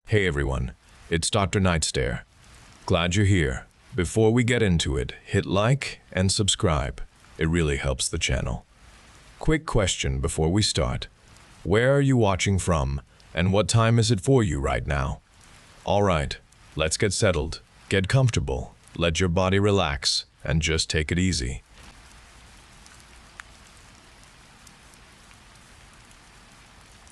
Hey everyone, it's Dr. NightStare. Glad you're here. Before we get into it, hit like and subscribe. It really helps the channel. Quick question before we start. Where are you watching from, and what time is it for you right now? Alright, let's get settled. Get comfortable, let your body relax, and just take it easy.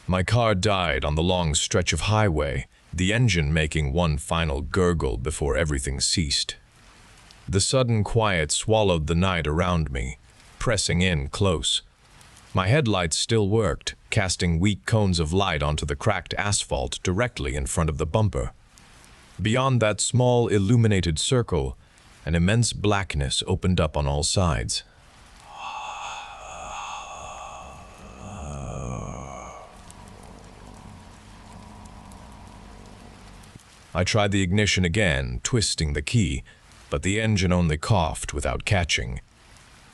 My car died on the long stretch of highway, the engine making one final gurgle before everything ceased. The sudden quiet swallowed the night around me, pressing in close. My headlights still worked, casting weak cones of light onto the cracked asphalt directly in front of the bumper. Beyond that small illuminated circle, an immense blackness opened up on all sides. I tried the ignition again, twisting the key, but the engine only coughed without catching.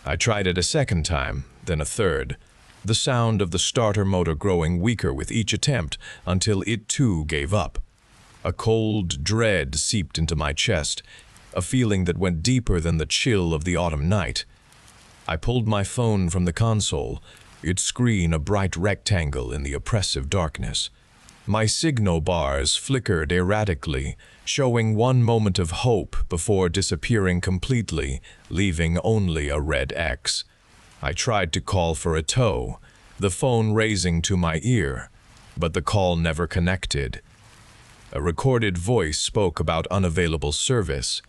I tried it a second time, then a third, the sound of the starter motor growing weaker with each attempt until it too gave up. A cold dread seeped into my chest, a feeling that went deeper than the chill of the autumn night. I pulled my phone from the console, its screen a bright rectangle in the oppressive darkness. My signal bars flickered erratically, showing one moment of hope before disappearing completely, leaving only a red X. I tried to call for a tow, the phone raising to my ear, but the call never connected. A recorded voice spoke about unavailable service.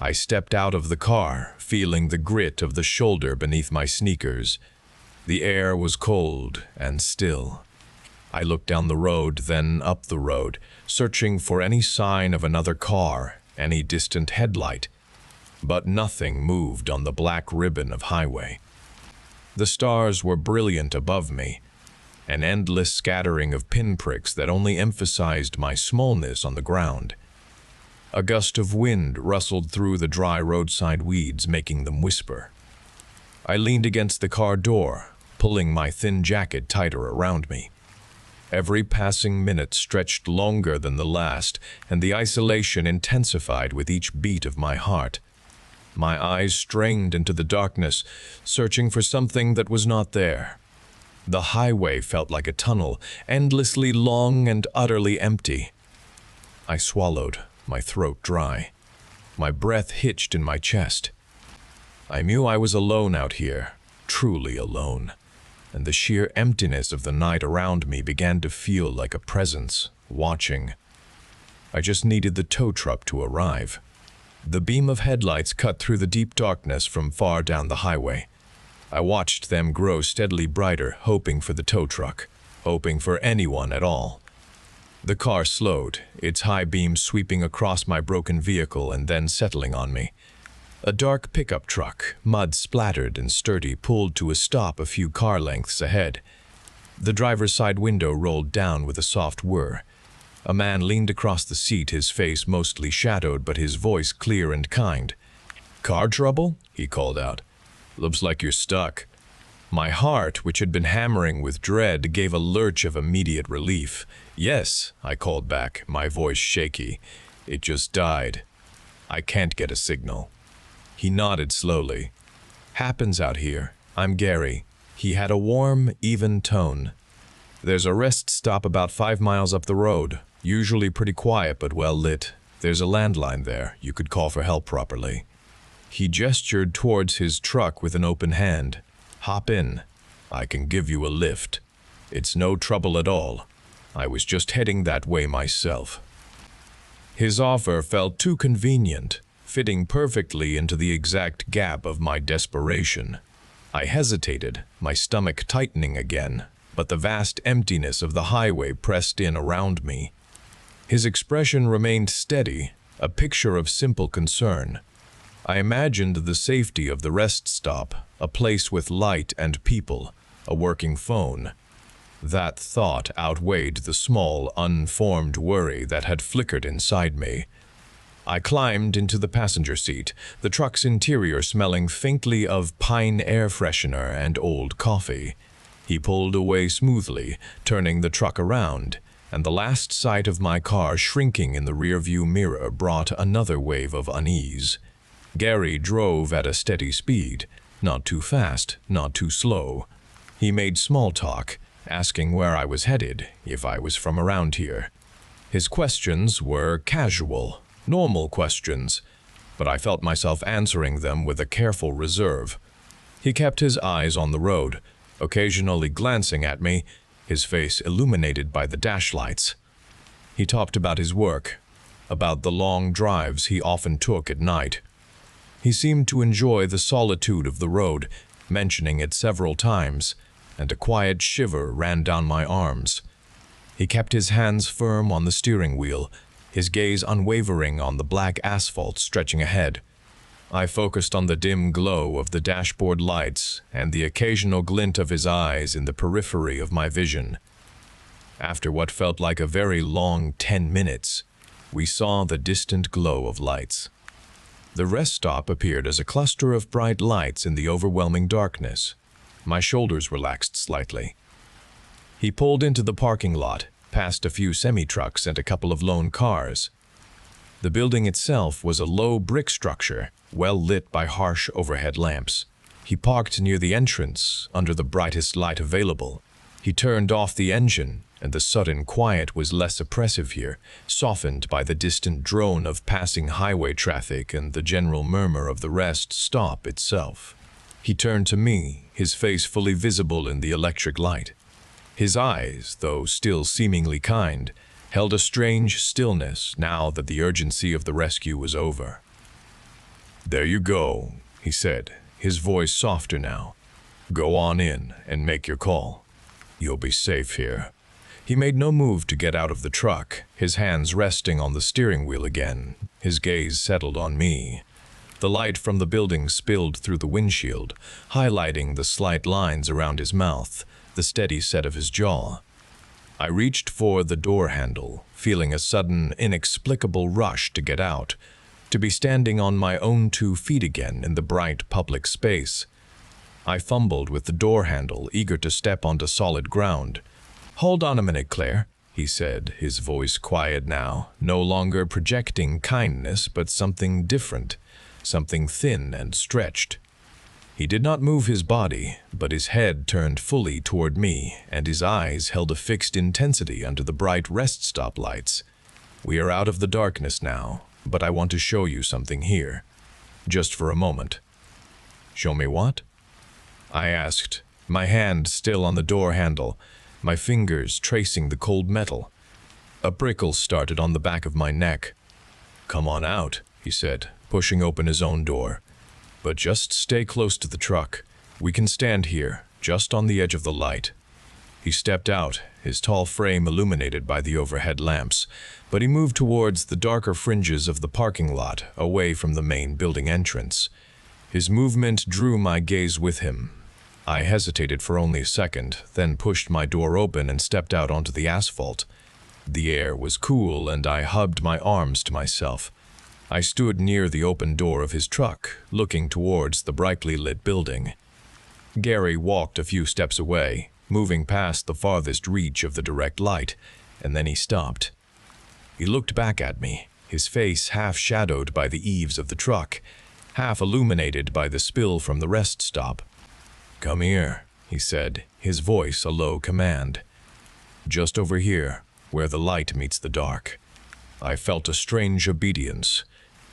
I stepped out of the car, feeling the grit of the shoulder beneath my sneakers. The air was cold and still. I looked down the road, then up the road, searching for any sign of another car, any distant headlight. But nothing moved on the black ribbon of highway. The stars were brilliant above me, an endless scattering of pinpricks that only emphasized my smallness on the ground. A gust of wind rustled through the dry roadside weeds, making them whisper. I leaned against the car door, pulling my thin jacket tighter around me. Every passing minute stretched longer than the last, and the isolation intensified with each beat of my heart. My eyes strained into the darkness, searching for something that was not there. The highway felt like a tunnel, endlessly long and utterly empty. I swallowed, my throat dry. My breath hitched in my chest. I knew I was alone out here, truly alone. And the sheer emptiness of the night around me began to feel like a presence, watching. I just needed the tow truck to arrive. The beam of headlights cut through the deep darkness from far down the highway. I watched them grow steadily brighter, hoping for the tow truck, hoping for anyone at all. The car slowed, its high beam sweeping across my broken vehicle and then settling on me. A dark pickup truck, mud splattered and sturdy, pulled to a stop a few car lengths ahead. The driver's side window rolled down with a soft whir. A man leaned across the seat, his face mostly shadowed but his voice clear and kind. "Car trouble?" he called out. "Looks like you're stuck." My heart, which had been hammering with dread, gave a lurch of immediate relief. "Yes," I called back, my voice shaky. "It just died. I can't get a signal." He nodded slowly. "Happens out here. I'm Gary." He had a warm, even tone. "There's a rest stop about 5 miles up the road. Usually pretty quiet but well lit. There's a landline there. You could call for help properly." He gestured towards his truck with an open hand. "Hop in. I can give you a lift. It's no trouble at all. I was just heading that way myself." His offer felt too convenient, fitting perfectly into the exact gap of my desperation. I hesitated, my stomach tightening again, but the vast emptiness of the highway pressed in around me. His expression remained steady, a picture of simple concern. I imagined the safety of the rest stop, a place with light and people, a working phone. That thought outweighed the small, unformed worry that had flickered inside me. I climbed into the passenger seat, the truck's interior smelling faintly of pine air freshener and old coffee. He pulled away smoothly, turning the truck around, and the last sight of my car shrinking in the rearview mirror brought another wave of unease. Gary drove at a steady speed, not too fast, not too slow. He made small talk, asking where I was headed, if I was from around here. His questions were casual, normal questions, but I felt myself answering them with a careful reserve. He kept his eyes on the road, occasionally glancing at me, his face illuminated by the dash lights. He talked about his work, about the long drives he often took at night. He seemed to enjoy the solitude of the road, mentioning it several times, and a quiet shiver ran down my arms. He kept his hands firm on the steering wheel, his gaze unwavering on the black asphalt stretching ahead. I focused on the dim glow of the dashboard lights and the occasional glint of his eyes in the periphery of my vision. After what felt like a very long 10 minutes, we saw the distant glow of lights. The rest stop appeared as a cluster of bright lights in the overwhelming darkness. My shoulders relaxed slightly. He pulled into the parking lot, past a few semi-trucks and a couple of lone cars. The building itself was a low brick structure, well lit by harsh overhead lamps. He parked near the entrance, under the brightest light available. He turned off the engine, and the sudden quiet was less oppressive here, softened by the distant drone of passing highway traffic and the general murmur of the rest stop itself. He turned to me, his face fully visible in the electric light. His eyes, though still seemingly kind, held a strange stillness now that the urgency of the rescue was over. "There you go," he said, his voice softer now. "Go on in and make your call. You'll be safe here." He made no move to get out of the truck, his hands resting on the steering wheel again. His gaze settled on me. The light from the building spilled through the windshield, highlighting the slight lines around his mouth, the steady set of his jaw. I reached for the door handle, feeling a sudden, inexplicable rush to get out, to be standing on my own 2 feet again in the bright public space. I fumbled with the door handle, eager to step onto solid ground. "Hold on a minute, Claire," he said, his voice quiet now, no longer projecting kindness, but something different, something thin and stretched. He did not move his body, but his head turned fully toward me, and his eyes held a fixed intensity under the bright rest stop lights. "We are out of the darkness now, but I want to show you something here. Just for a moment." "Show me what?" I asked, my hand still on the door handle, my fingers tracing the cold metal. A prickle started on the back of my neck. "Come on out," he said, pushing open his own door. "But just stay close to the truck. We can stand here, just on the edge of the light." He stepped out, his tall frame illuminated by the overhead lamps, but he moved towards the darker fringes of the parking lot, away from the main building entrance. His movement drew my gaze with him. I hesitated for only a second, then pushed my door open and stepped out onto the asphalt. The air was cool, and I hugged my arms to myself. I stood near the open door of his truck, looking towards the brightly lit building. Gary walked a few steps away, moving past the farthest reach of the direct light, and then he stopped. He looked back at me, his face half shadowed by the eaves of the truck, half illuminated by the spill from the rest stop. "Come here," he said, his voice a low command. "Just over here, where the light meets the dark." I felt a strange obedience,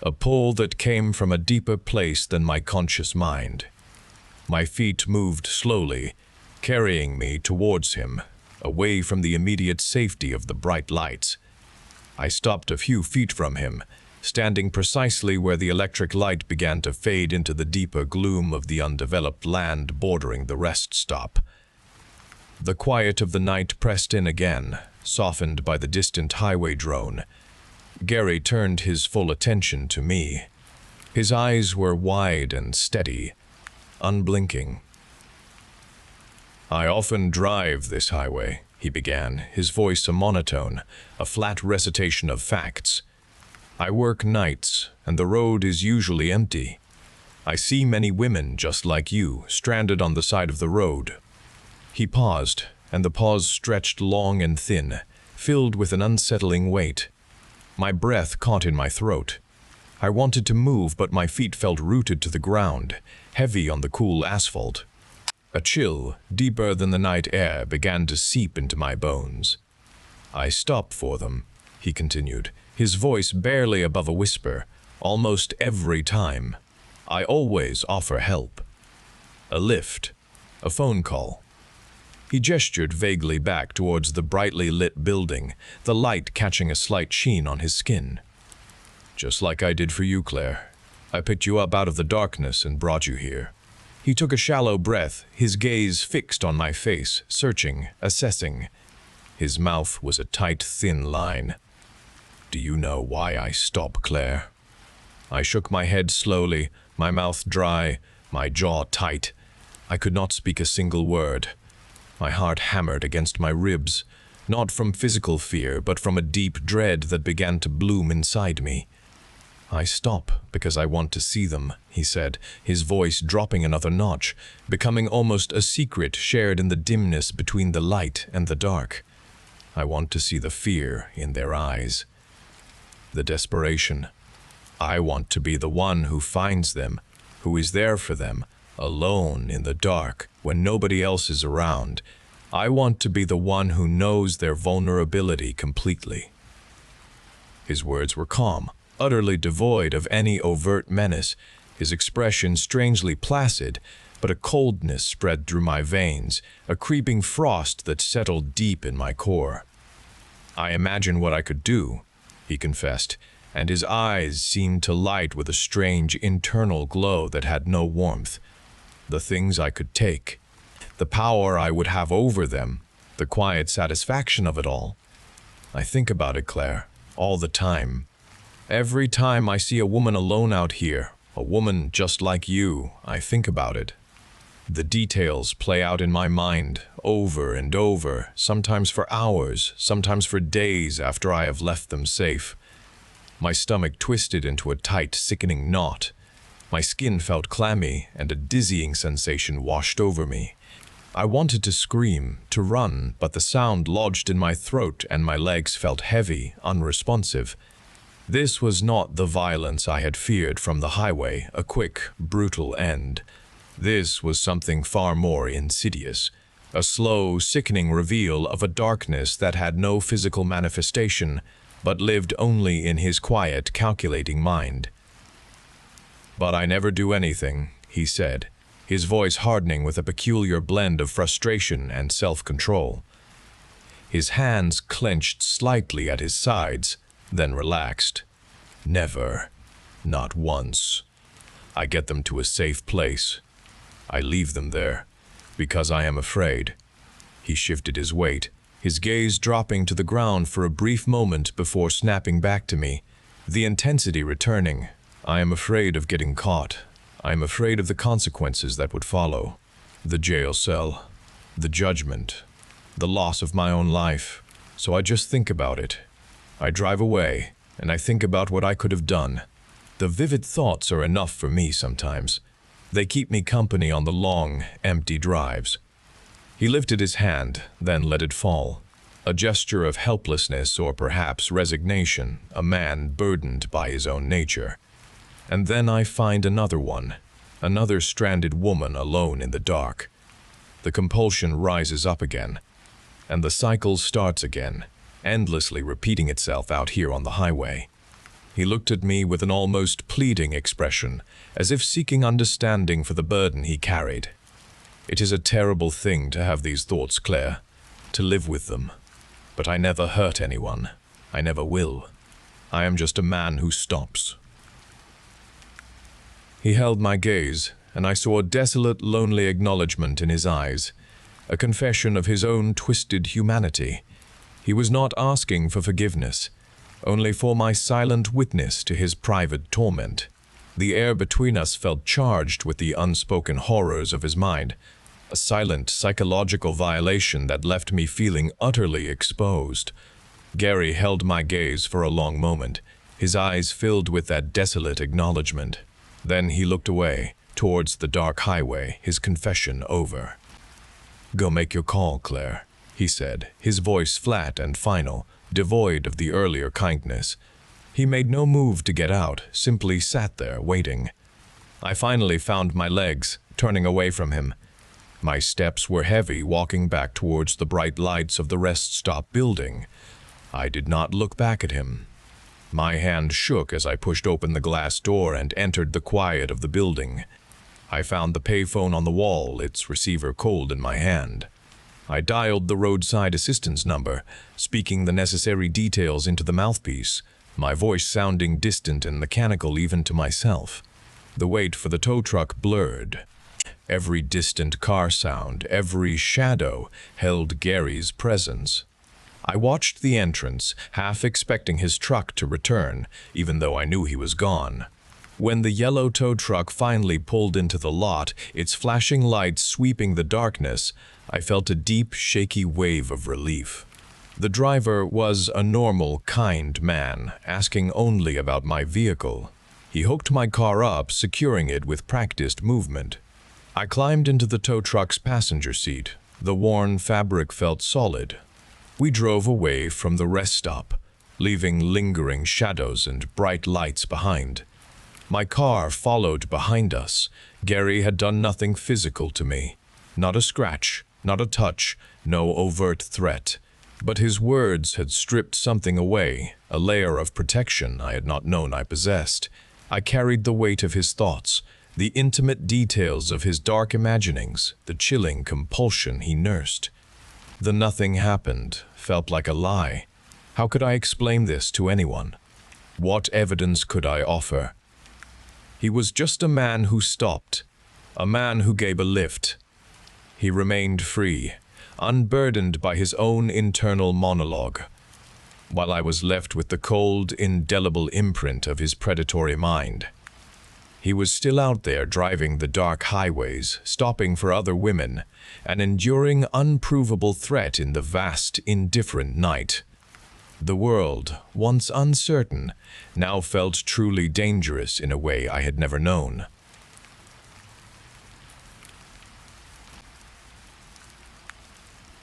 a pull that came from a deeper place than my conscious mind. My feet moved slowly, carrying me towards him, away from the immediate safety of the bright lights. I stopped a few feet from him, standing precisely where the electric light began to fade into the deeper gloom of the undeveloped land bordering the rest stop. The quiet of the night pressed in again, softened by the distant highway drone. Gary turned his full attention to me. His eyes were wide and steady, unblinking. "I often drive this highway," he began, his voice a monotone, a flat recitation of facts. "I work nights, and the road is usually empty. I see many women just like you, stranded on the side of the road." He paused, and the pause stretched long and thin, filled with an unsettling weight. My breath caught in my throat. I wanted to move, but my feet felt rooted to the ground, heavy on the cool asphalt. A chill, deeper than the night air, began to seep into my bones. "I stop for them," he continued, his voice barely above a whisper, "almost every time. I always offer help. A lift, a phone call." He gestured vaguely back towards the brightly lit building, the light catching a slight sheen on his skin. "Just like I did for you, Claire. I picked you up out of the darkness and brought you here." He took a shallow breath, his gaze fixed on my face, searching, assessing. His mouth was a tight, thin line. "Do you know why I stop, Claire?" I shook my head slowly, my mouth dry, my jaw tight. I could not speak a single word. My heart hammered against my ribs, not from physical fear, but from a deep dread that began to bloom inside me. "I stop because I want to see them," he said, his voice dropping another notch, becoming almost a secret shared in the dimness between the light and the dark. "I want to see the fear in their eyes, the desperation. I want to be the one who finds them, who is there for them, alone in the dark, when nobody else is around. I want to be the one who knows their vulnerability completely." His words were calm, utterly devoid of any overt menace, his expression strangely placid, but a coldness spread through my veins, a creeping frost that settled deep in my core. "I imagined what I could do," he confessed, and his eyes seemed to light with a strange internal glow that had no warmth. "The things I could take, the power I would have over them, the quiet satisfaction of it all. I think about it, Claire, all the time. Every time I see a woman alone out here, a woman just like you, I think about it. The details play out in my mind, over and over, sometimes for hours, sometimes for days after I have left them safe. My stomach twisted into a tight, sickening knot. My skin felt clammy, and a dizzying sensation washed over me. I wanted to scream, to run, but the sound lodged in my throat and my legs felt heavy, unresponsive. This was not the violence I had feared from the highway, a quick, brutal end. This was something far more insidious, a slow, sickening reveal of a darkness that had no physical manifestation, but lived only in his quiet, calculating mind. "But I never do anything," he said, his voice hardening with a peculiar blend of frustration and self-control. His hands clenched slightly at his sides, then relaxed. "Never. Not once. I get them to a safe place. I leave them there, because I am afraid." He shifted his weight, his gaze dropping to the ground for a brief moment before snapping back to me, the intensity returning. "I am afraid of getting caught. I am afraid of the consequences that would follow. The jail cell, the judgment, the loss of my own life. So I just think about it. I drive away, and I think about what I could have done. The vivid thoughts are enough for me sometimes. They keep me company on the long, empty drives." He lifted his hand, then let it fall. A gesture of helplessness or perhaps resignation, a man burdened by his own nature. And then I find another one, another stranded woman alone in the dark. The compulsion rises up again, and the cycle starts again, endlessly repeating itself out here on the highway. He looked at me with an almost pleading expression, as if seeking understanding for the burden he carried. "It is a terrible thing to have these thoughts, Claire, to live with them. But I never hurt anyone. I never will. I am just a man who stops." He held my gaze, and I saw a desolate, lonely acknowledgement in his eyes, a confession of his own twisted humanity. He was not asking for forgiveness, only for my silent witness to his private torment. The air between us felt charged with the unspoken horrors of his mind, a silent psychological violation that left me feeling utterly exposed. Gary held my gaze for a long moment, his eyes filled with that desolate acknowledgement. Then he looked away, towards the dark highway, his confession over. "Go make your call, Claire," he said, his voice flat and final, devoid of the earlier kindness. He made no move to get out, simply sat there, waiting. I finally found my legs, turning away from him. My steps were heavy, walking back towards the bright lights of the rest stop building. I did not look back at him. My hand shook as I pushed open the glass door and entered the quiet of the building. I found the payphone on the wall, its receiver cold in my hand. I dialed the roadside assistance number, speaking the necessary details into the mouthpiece, my voice sounding distant and mechanical even to myself. The wait for the tow truck blurred. Every distant car sound, every shadow held Gary's presence. I watched the entrance, half expecting his truck to return, even though I knew he was gone. When the yellow tow truck finally pulled into the lot, its flashing lights sweeping the darkness, I felt a deep, shaky wave of relief. The driver was a normal, kind man, asking only about my vehicle. He hooked my car up, securing it with practiced movement. I climbed into the tow truck's passenger seat. The worn fabric felt solid. We drove away from the rest stop, leaving lingering shadows and bright lights behind. My car followed behind us. Gary had done nothing physical to me. Not a scratch, not a touch, no overt threat. But his words had stripped something away, a layer of protection I had not known I possessed. I carried the weight of his thoughts, the intimate details of his dark imaginings, the chilling compulsion he nursed. The nothing happened felt like a lie. How could I explain this to anyone? What evidence could I offer? He was just a man who stopped, a man who gave a lift. He remained free, unburdened by his own internal monologue, while I was left with the cold, indelible imprint of his predatory mind. He was still out there driving the dark highways, stopping for other women, an enduring, unprovable threat in the vast, indifferent night. The world, once uncertain, now felt truly dangerous in a way I had never known.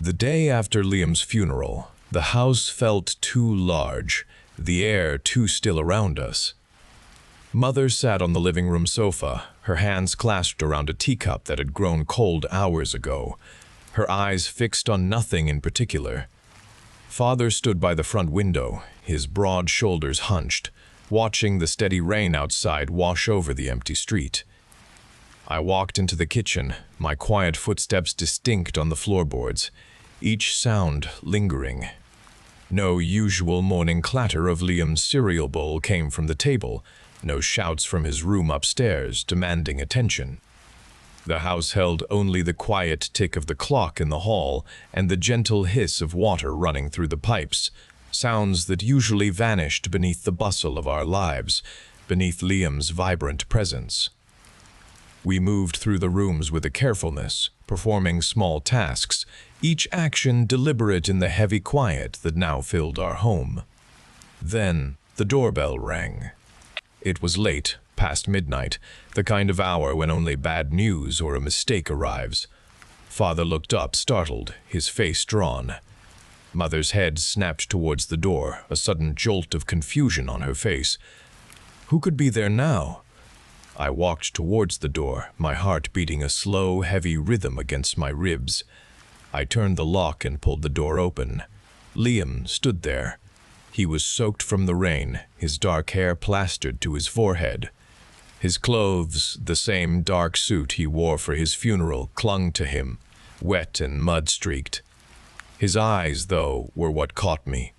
The day after Liam's funeral, the house felt too large, the air too still around us. Mother sat on the living room sofa, her hands clasped around a teacup that had grown cold hours ago, her eyes fixed on nothing in particular. Father stood by the front window, his broad shoulders hunched, watching the steady rain outside wash over the empty street. I walked into the kitchen, my quiet footsteps distinct on the floorboards, each sound lingering. No usual morning clatter of Liam's cereal bowl came from the table, no shouts from his room upstairs demanding attention. The house held only the quiet tick of the clock in the hall and the gentle hiss of water running through the pipes, sounds that usually vanished beneath the bustle of our lives, beneath Liam's vibrant presence. We moved through the rooms with a carefulness, performing small tasks, each action deliberate in the heavy quiet that now filled our home. Then the doorbell rang. It was late, past midnight, the kind of hour when only bad news or a mistake arrives. Father looked up, startled, his face drawn. Mother's head snapped towards the door, a sudden jolt of confusion on her face. Who could be there now? I walked towards the door, my heart beating a slow, heavy rhythm against my ribs. I turned the lock and pulled the door open. Liam stood there. He was soaked from the rain, his dark hair plastered to his forehead. His clothes, the same dark suit he wore for his funeral, clung to him, wet and mud-streaked. His eyes, though, were what caught me.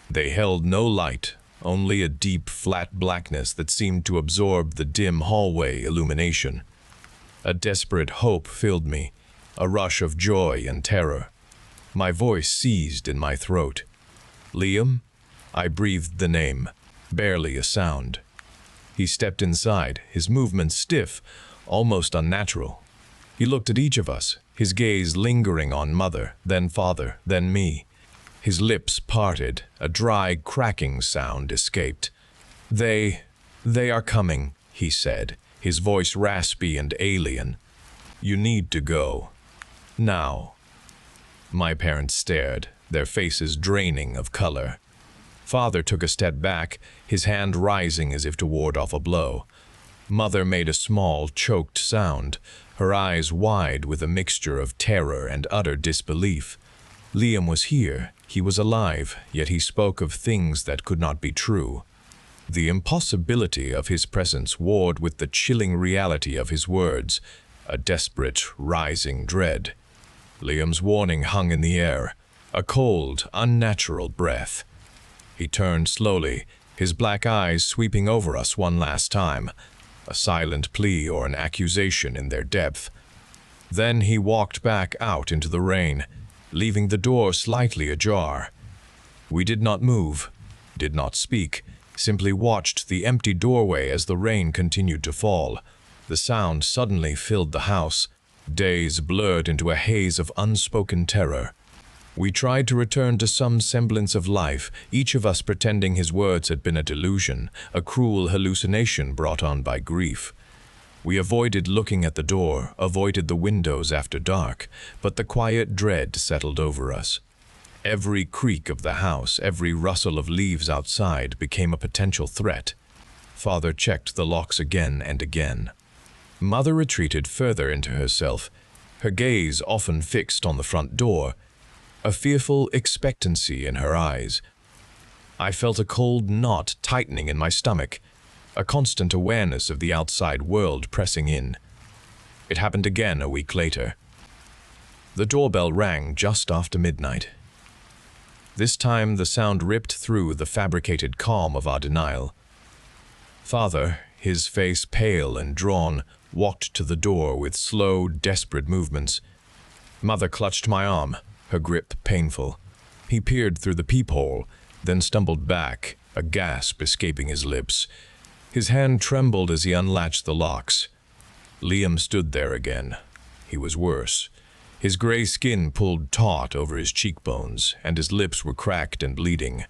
They held no light, only a deep, flat blackness that seemed to absorb the dim hallway illumination. A desperate hope filled me, a rush of joy and terror. My voice seized in my throat. Liam? I breathed the name, barely a sound. He stepped inside, his movements stiff, almost unnatural. He looked at each of us, his gaze lingering on Mother, then Father, then me. His lips parted, a dry, cracking sound escaped. They are coming," he said, his voice raspy and alien. "You need to go. Now." My parents stared, their faces draining of color. Father took a step back, his hand rising as if to ward off a blow. Mother made a small, choked sound, her eyes wide with a mixture of terror and utter disbelief. Liam was here, he was alive, yet he spoke of things that could not be true. The impossibility of his presence warred with the chilling reality of his words, a desperate, rising dread. Liam's warning hung in the air, a cold, unnatural breath. He turned slowly, his black eyes sweeping over us one last time, a silent plea or an accusation in their depth. Then he walked back out into the rain, leaving the door slightly ajar. We did not move, did not speak, simply watched the empty doorway as the rain continued to fall. The sound suddenly filled the house, days blurred into a haze of unspoken terror. We tried to return to some semblance of life, each of us pretending his words had been a delusion, a cruel hallucination brought on by grief. We avoided looking at the door, avoided the windows after dark, but the quiet dread settled over us. Every creak of the house, every rustle of leaves outside became a potential threat. Father checked the locks again and again. Mother retreated further into herself, her gaze often fixed on the front door, a fearful expectancy in her eyes. I felt a cold knot tightening in my stomach, a constant awareness of the outside world pressing in. It happened again a week later. The doorbell rang just after midnight. This time the sound ripped through the fabricated calm of our denial. Father, his face pale and drawn, walked to the door with slow, desperate movements. Mother clutched my arm, her grip painful. He peered through the peephole, then stumbled back, a gasp escaping his lips. His hand trembled as he unlatched the locks. Liam stood there again. He was worse. His gray skin pulled taut over his cheekbones, and his lips were cracked and bleeding.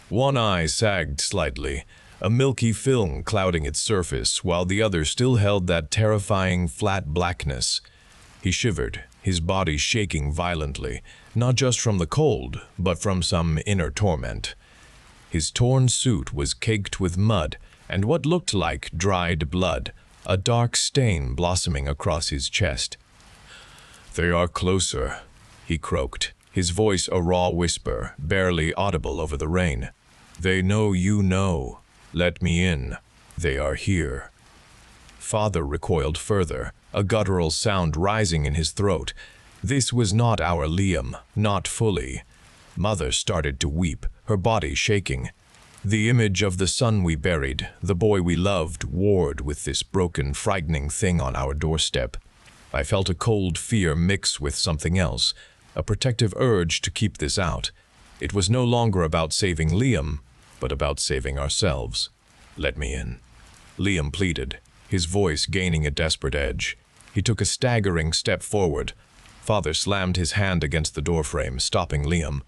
One eye sagged slightly, a milky film clouding its surface, while the other still held that terrifying, flat blackness. He shivered, his body shaking violently, not just from the cold, but from some inner torment. His torn suit was caked with mud and what looked like dried blood, a dark stain blossoming across his chest. "They are closer," he croaked, his voice a raw whisper, barely audible over the rain. "They know you know. Let me in. They are here." Father recoiled further, a guttural sound rising in his throat. This was not our Liam, not fully. Mother started to weep, her body shaking. The image of the son we buried, the boy we loved, warred with this broken, frightening thing on our doorstep. I felt a cold fear mix with something else, a protective urge to keep this out. It was no longer about saving Liam, but about saving ourselves. "Let me in," Liam pleaded, his voice gaining a desperate edge. He took a staggering step forward. Father slammed his hand against the doorframe, stopping Liam.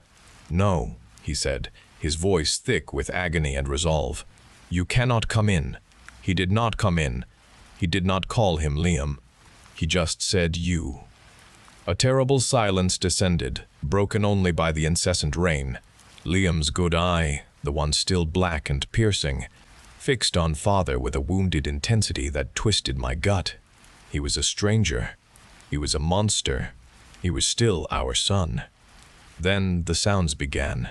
"No," he said, his voice thick with agony and resolve. "You cannot come in." He did not come in. He did not call him Liam. He just said you. A terrible silence descended, broken only by the incessant rain. Liam's good eye, the one still black and piercing, fixed on Father with a wounded intensity that twisted my gut. He was a stranger. He was a monster. He was still our son. Then the sounds began.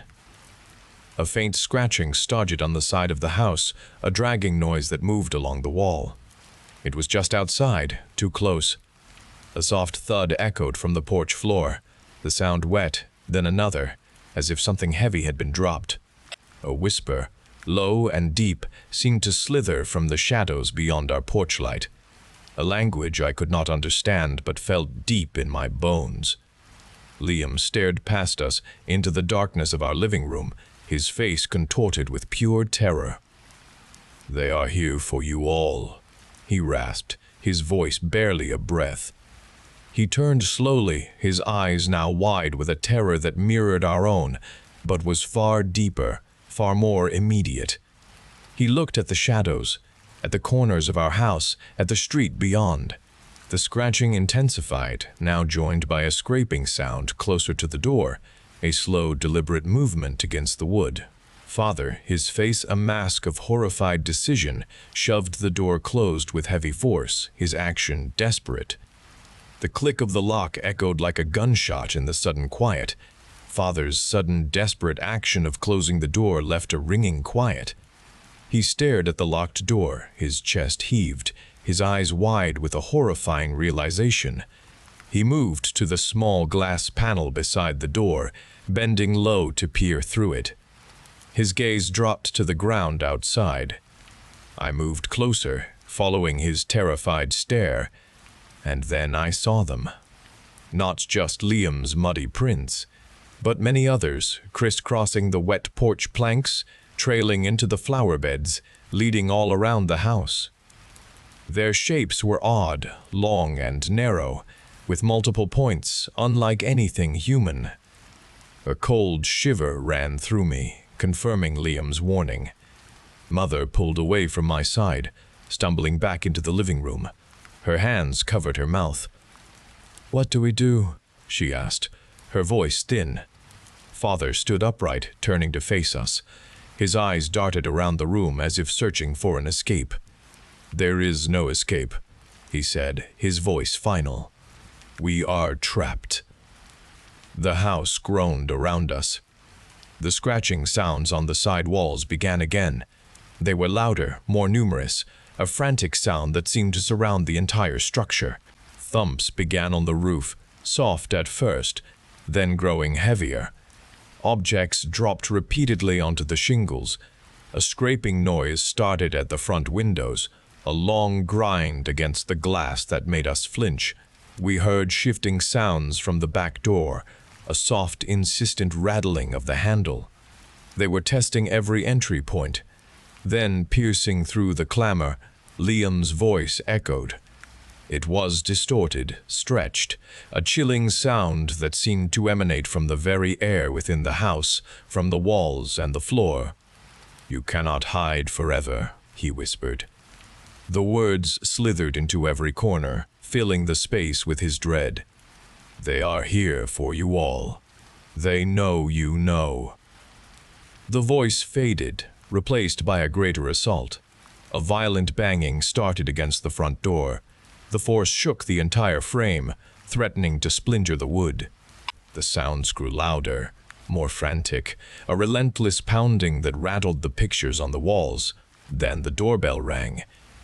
A faint scratching started on the side of the house, a dragging noise that moved along the wall. It was just outside, too close. A soft thud echoed from the porch floor, the sound wet, then another, as if something heavy had been dropped. A whisper, low and deep, seemed to slither from the shadows beyond our porch light. A language I could not understand but felt deep in my bones. Liam stared past us into the darkness of our living room, his face contorted with pure terror. "They are here for you all," he rasped, his voice barely a breath. He turned slowly, his eyes now wide with a terror that mirrored our own, but was far deeper, far more immediate. He looked at the shadows, at the corners of our house, at the street beyond. The scratching intensified, now joined by a scraping sound closer to the door, a slow, deliberate movement against the wood. Father, his face a mask of horrified decision, shoved the door closed with heavy force, his action desperate. The click of the lock echoed like a gunshot in the sudden quiet. Father's sudden, desperate action of closing the door left a ringing quiet. He stared at the locked door, his chest heaved, his eyes wide with a horrifying realization. He moved to the small glass panel beside the door, bending low to peer through it. His gaze dropped to the ground outside. I moved closer, following his terrified stare, and then I saw them. Not just Liam's muddy prints, but many others, crisscrossing the wet porch planks, trailing into the flower beds, leading all around the house. Their shapes were odd, long and narrow, with multiple points, unlike anything human. A cold shiver ran through me, confirming Liam's warning. Mother pulled away from my side, stumbling back into the living room. Her hands covered her mouth. "What do we do?" she asked, her voice thin. Father stood upright, turning to face us. His eyes darted around the room as if searching for an escape. "There is no escape," he said, his voice final. "We are trapped." The house groaned around us. The scratching sounds on the side walls began again. They were louder, more numerous, a frantic sound that seemed to surround the entire structure. Thumps began on the roof, soft at first, then growing heavier. Objects dropped repeatedly onto the shingles. A scraping noise started at the front windows, a long grind against the glass that made us flinch. We heard shifting sounds from the back door, a soft, insistent rattling of the handle. They were testing every entry point. Then, piercing through the clamor, Liam's voice echoed. It was distorted, stretched, a chilling sound that seemed to emanate from the very air within the house, from the walls and the floor. "You cannot hide forever," he whispered. The words slithered into every corner, filling the space with his dread. "They are here for you all. They know you know." The voice faded, replaced by a greater assault. A violent banging started against the front door. The force shook the entire frame, threatening to splinter the wood. The sounds grew louder, more frantic, a relentless pounding that rattled the pictures on the walls. Then the doorbell rang.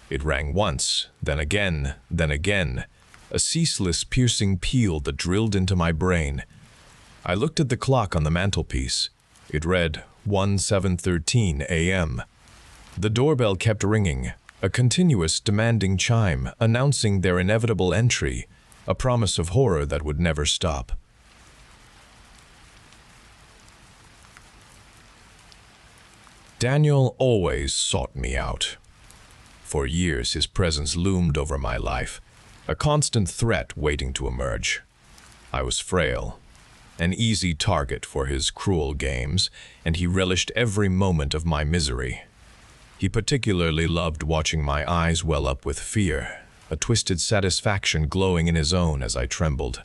It rang once, then again, then again. A ceaseless, piercing peal that drilled into my brain. I looked at the clock on the mantelpiece. It read 17:13 a.m. The doorbell kept ringing, a continuous, demanding chime, announcing their inevitable entry, a promise of horror that would never stop. Daniel always sought me out. For years, his presence loomed over my life, a constant threat waiting to emerge. I was frail, an easy target for his cruel games, and he relished every moment of my misery. He particularly loved watching my eyes well up with fear, a twisted satisfaction glowing in his own as I trembled.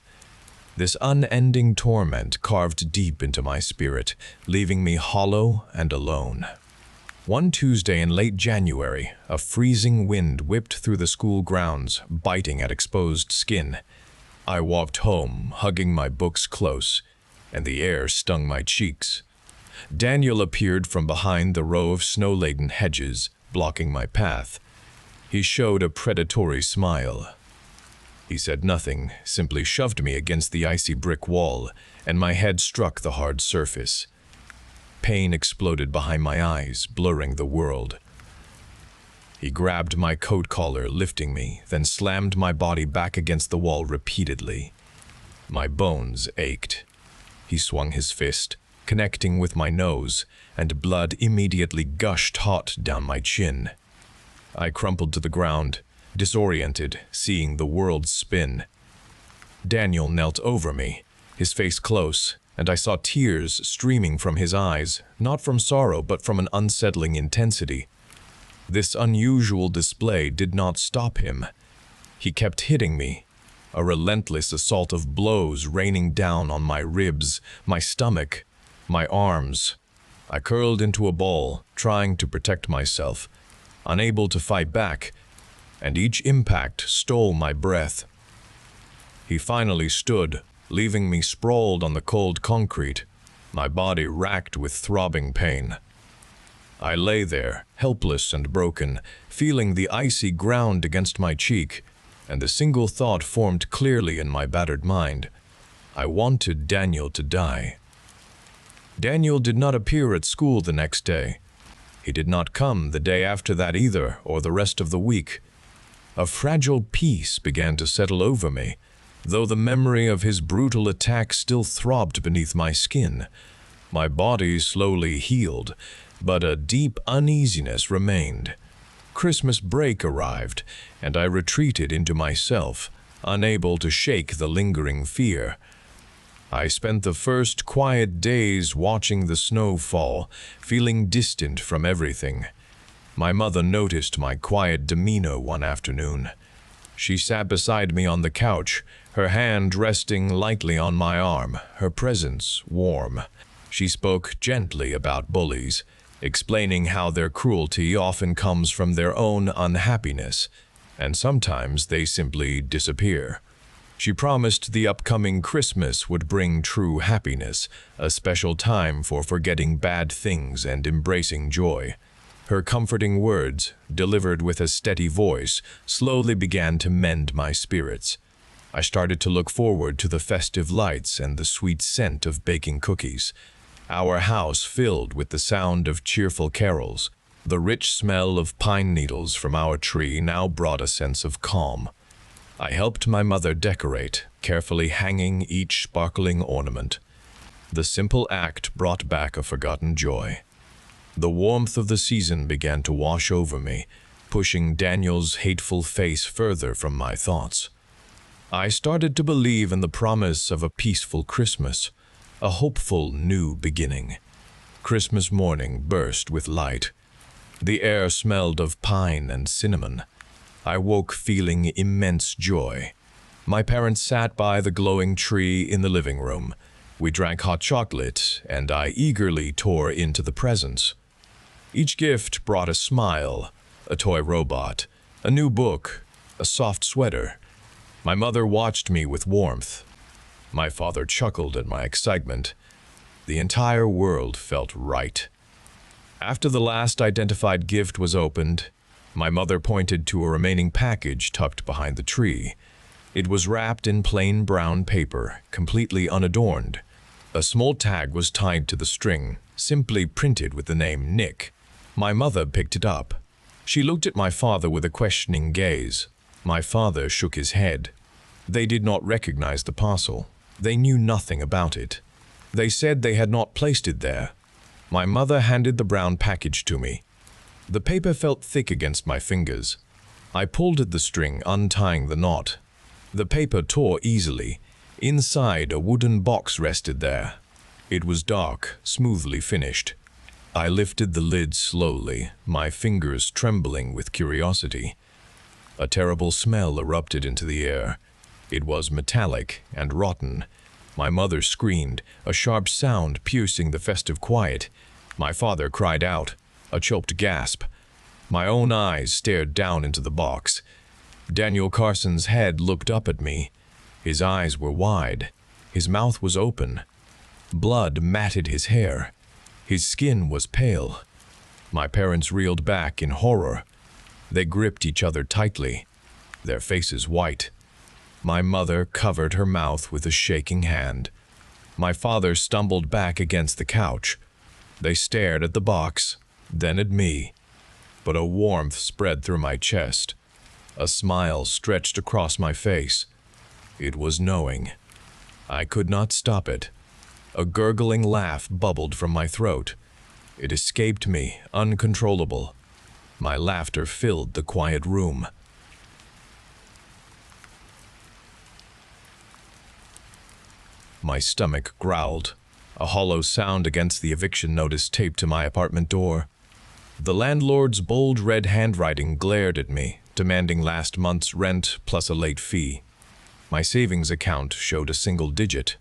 This unending torment carved deep into my spirit, leaving me hollow and alone. One Tuesday in late January, a freezing wind whipped through the school grounds, biting at exposed skin. I walked home, hugging my books close, and the air stung my cheeks. Daniel appeared from behind the row of snow-laden hedges, blocking my path. He showed a predatory smile. He said nothing, simply shoved me against the icy brick wall, and my head struck the hard surface. Pain exploded behind my eyes, blurring the world. He grabbed my coat collar, lifting me, then slammed my body back against the wall repeatedly. My bones ached. He swung his fist, connecting with my nose, and blood immediately gushed hot down my chin. I crumpled to the ground, disoriented, seeing the world spin. Daniel knelt over me, his face close, and I saw tears streaming from his eyes, not from sorrow but from an unsettling intensity. This unusual display did not stop him. He kept hitting me, a relentless assault of blows raining down on my ribs, my stomach, my arms. I curled into a ball, trying to protect myself, unable to fight back, and each impact stole my breath. He finally stood, leaving me sprawled on the cold concrete, my body racked with throbbing pain. I lay there, helpless and broken, feeling the icy ground against my cheek, and a single thought formed clearly in my battered mind. I wanted Daniel to die. Daniel did not appear at school the next day. He did not come the day after that either, or the rest of the week. A fragile peace began to settle over me, though the memory of his brutal attack still throbbed beneath my skin. My body slowly healed, but a deep uneasiness remained. Christmas break arrived, and I retreated into myself, unable to shake the lingering fear. I spent the first quiet days watching the snow fall, feeling distant from everything. My mother noticed my quiet demeanor one afternoon. She sat beside me on the couch, her hand resting lightly on my arm, her presence warm. She spoke gently about bullies, explaining how their cruelty often comes from their own unhappiness, and sometimes they simply disappear. She promised the upcoming Christmas would bring true happiness, a special time for forgetting bad things and embracing joy. Her comforting words, delivered with a steady voice, slowly began to mend my spirits. I started to look forward to the festive lights and the sweet scent of baking cookies. Our house filled with the sound of cheerful carols. The rich smell of pine needles from our tree now brought a sense of calm. I helped my mother decorate, carefully hanging each sparkling ornament. The simple act brought back a forgotten joy. The warmth of the season began to wash over me, pushing Daniel's hateful face further from my thoughts. I started to believe in the promise of a peaceful Christmas, a hopeful new beginning. Christmas morning burst with light. The air smelled of pine and cinnamon. I woke feeling immense joy. My parents sat by the glowing tree in the living room. We drank hot chocolate, and I eagerly tore into the presents. Each gift brought a smile, a toy robot, a new book, a soft sweater. My mother watched me with warmth. My father chuckled at my excitement. The entire world felt right. After the last identified gift was opened, my mother pointed to a remaining package tucked behind the tree. It was wrapped in plain brown paper, completely unadorned. A small tag was tied to the string, simply printed with the name Nick. My mother picked it up. She looked at my father with a questioning gaze. My father shook his head. They did not recognize the parcel. They knew nothing about it. They said they had not placed it there. My mother handed the brown package to me. The paper felt thick against my fingers. I pulled at the string, untying the knot. The paper tore easily. Inside, a wooden box rested there. It was dark, smoothly finished. I lifted the lid slowly, my fingers trembling with curiosity. A terrible smell erupted into the air. It was metallic and rotten. My mother screamed, a sharp sound piercing the festive quiet. My father cried out, a choked gasp. My own eyes stared down into the box. Daniel Carson's head looked up at me. His eyes were wide. His mouth was open. Blood matted his hair. His skin was pale. My parents reeled back in horror. They gripped each other tightly, their faces white. My mother covered her mouth with a shaking hand. My father stumbled back against the couch. They stared at the box, then at me. But a warmth spread through my chest. A smile stretched across my face. It was knowing. I could not stop it. A gurgling laugh bubbled from my throat. It escaped me, uncontrollable. My laughter filled the quiet room. My stomach growled, a hollow sound against the eviction notice taped to my apartment door. The landlord's bold red handwriting glared at me, demanding last month's rent plus a late fee. My savings account showed a single digit.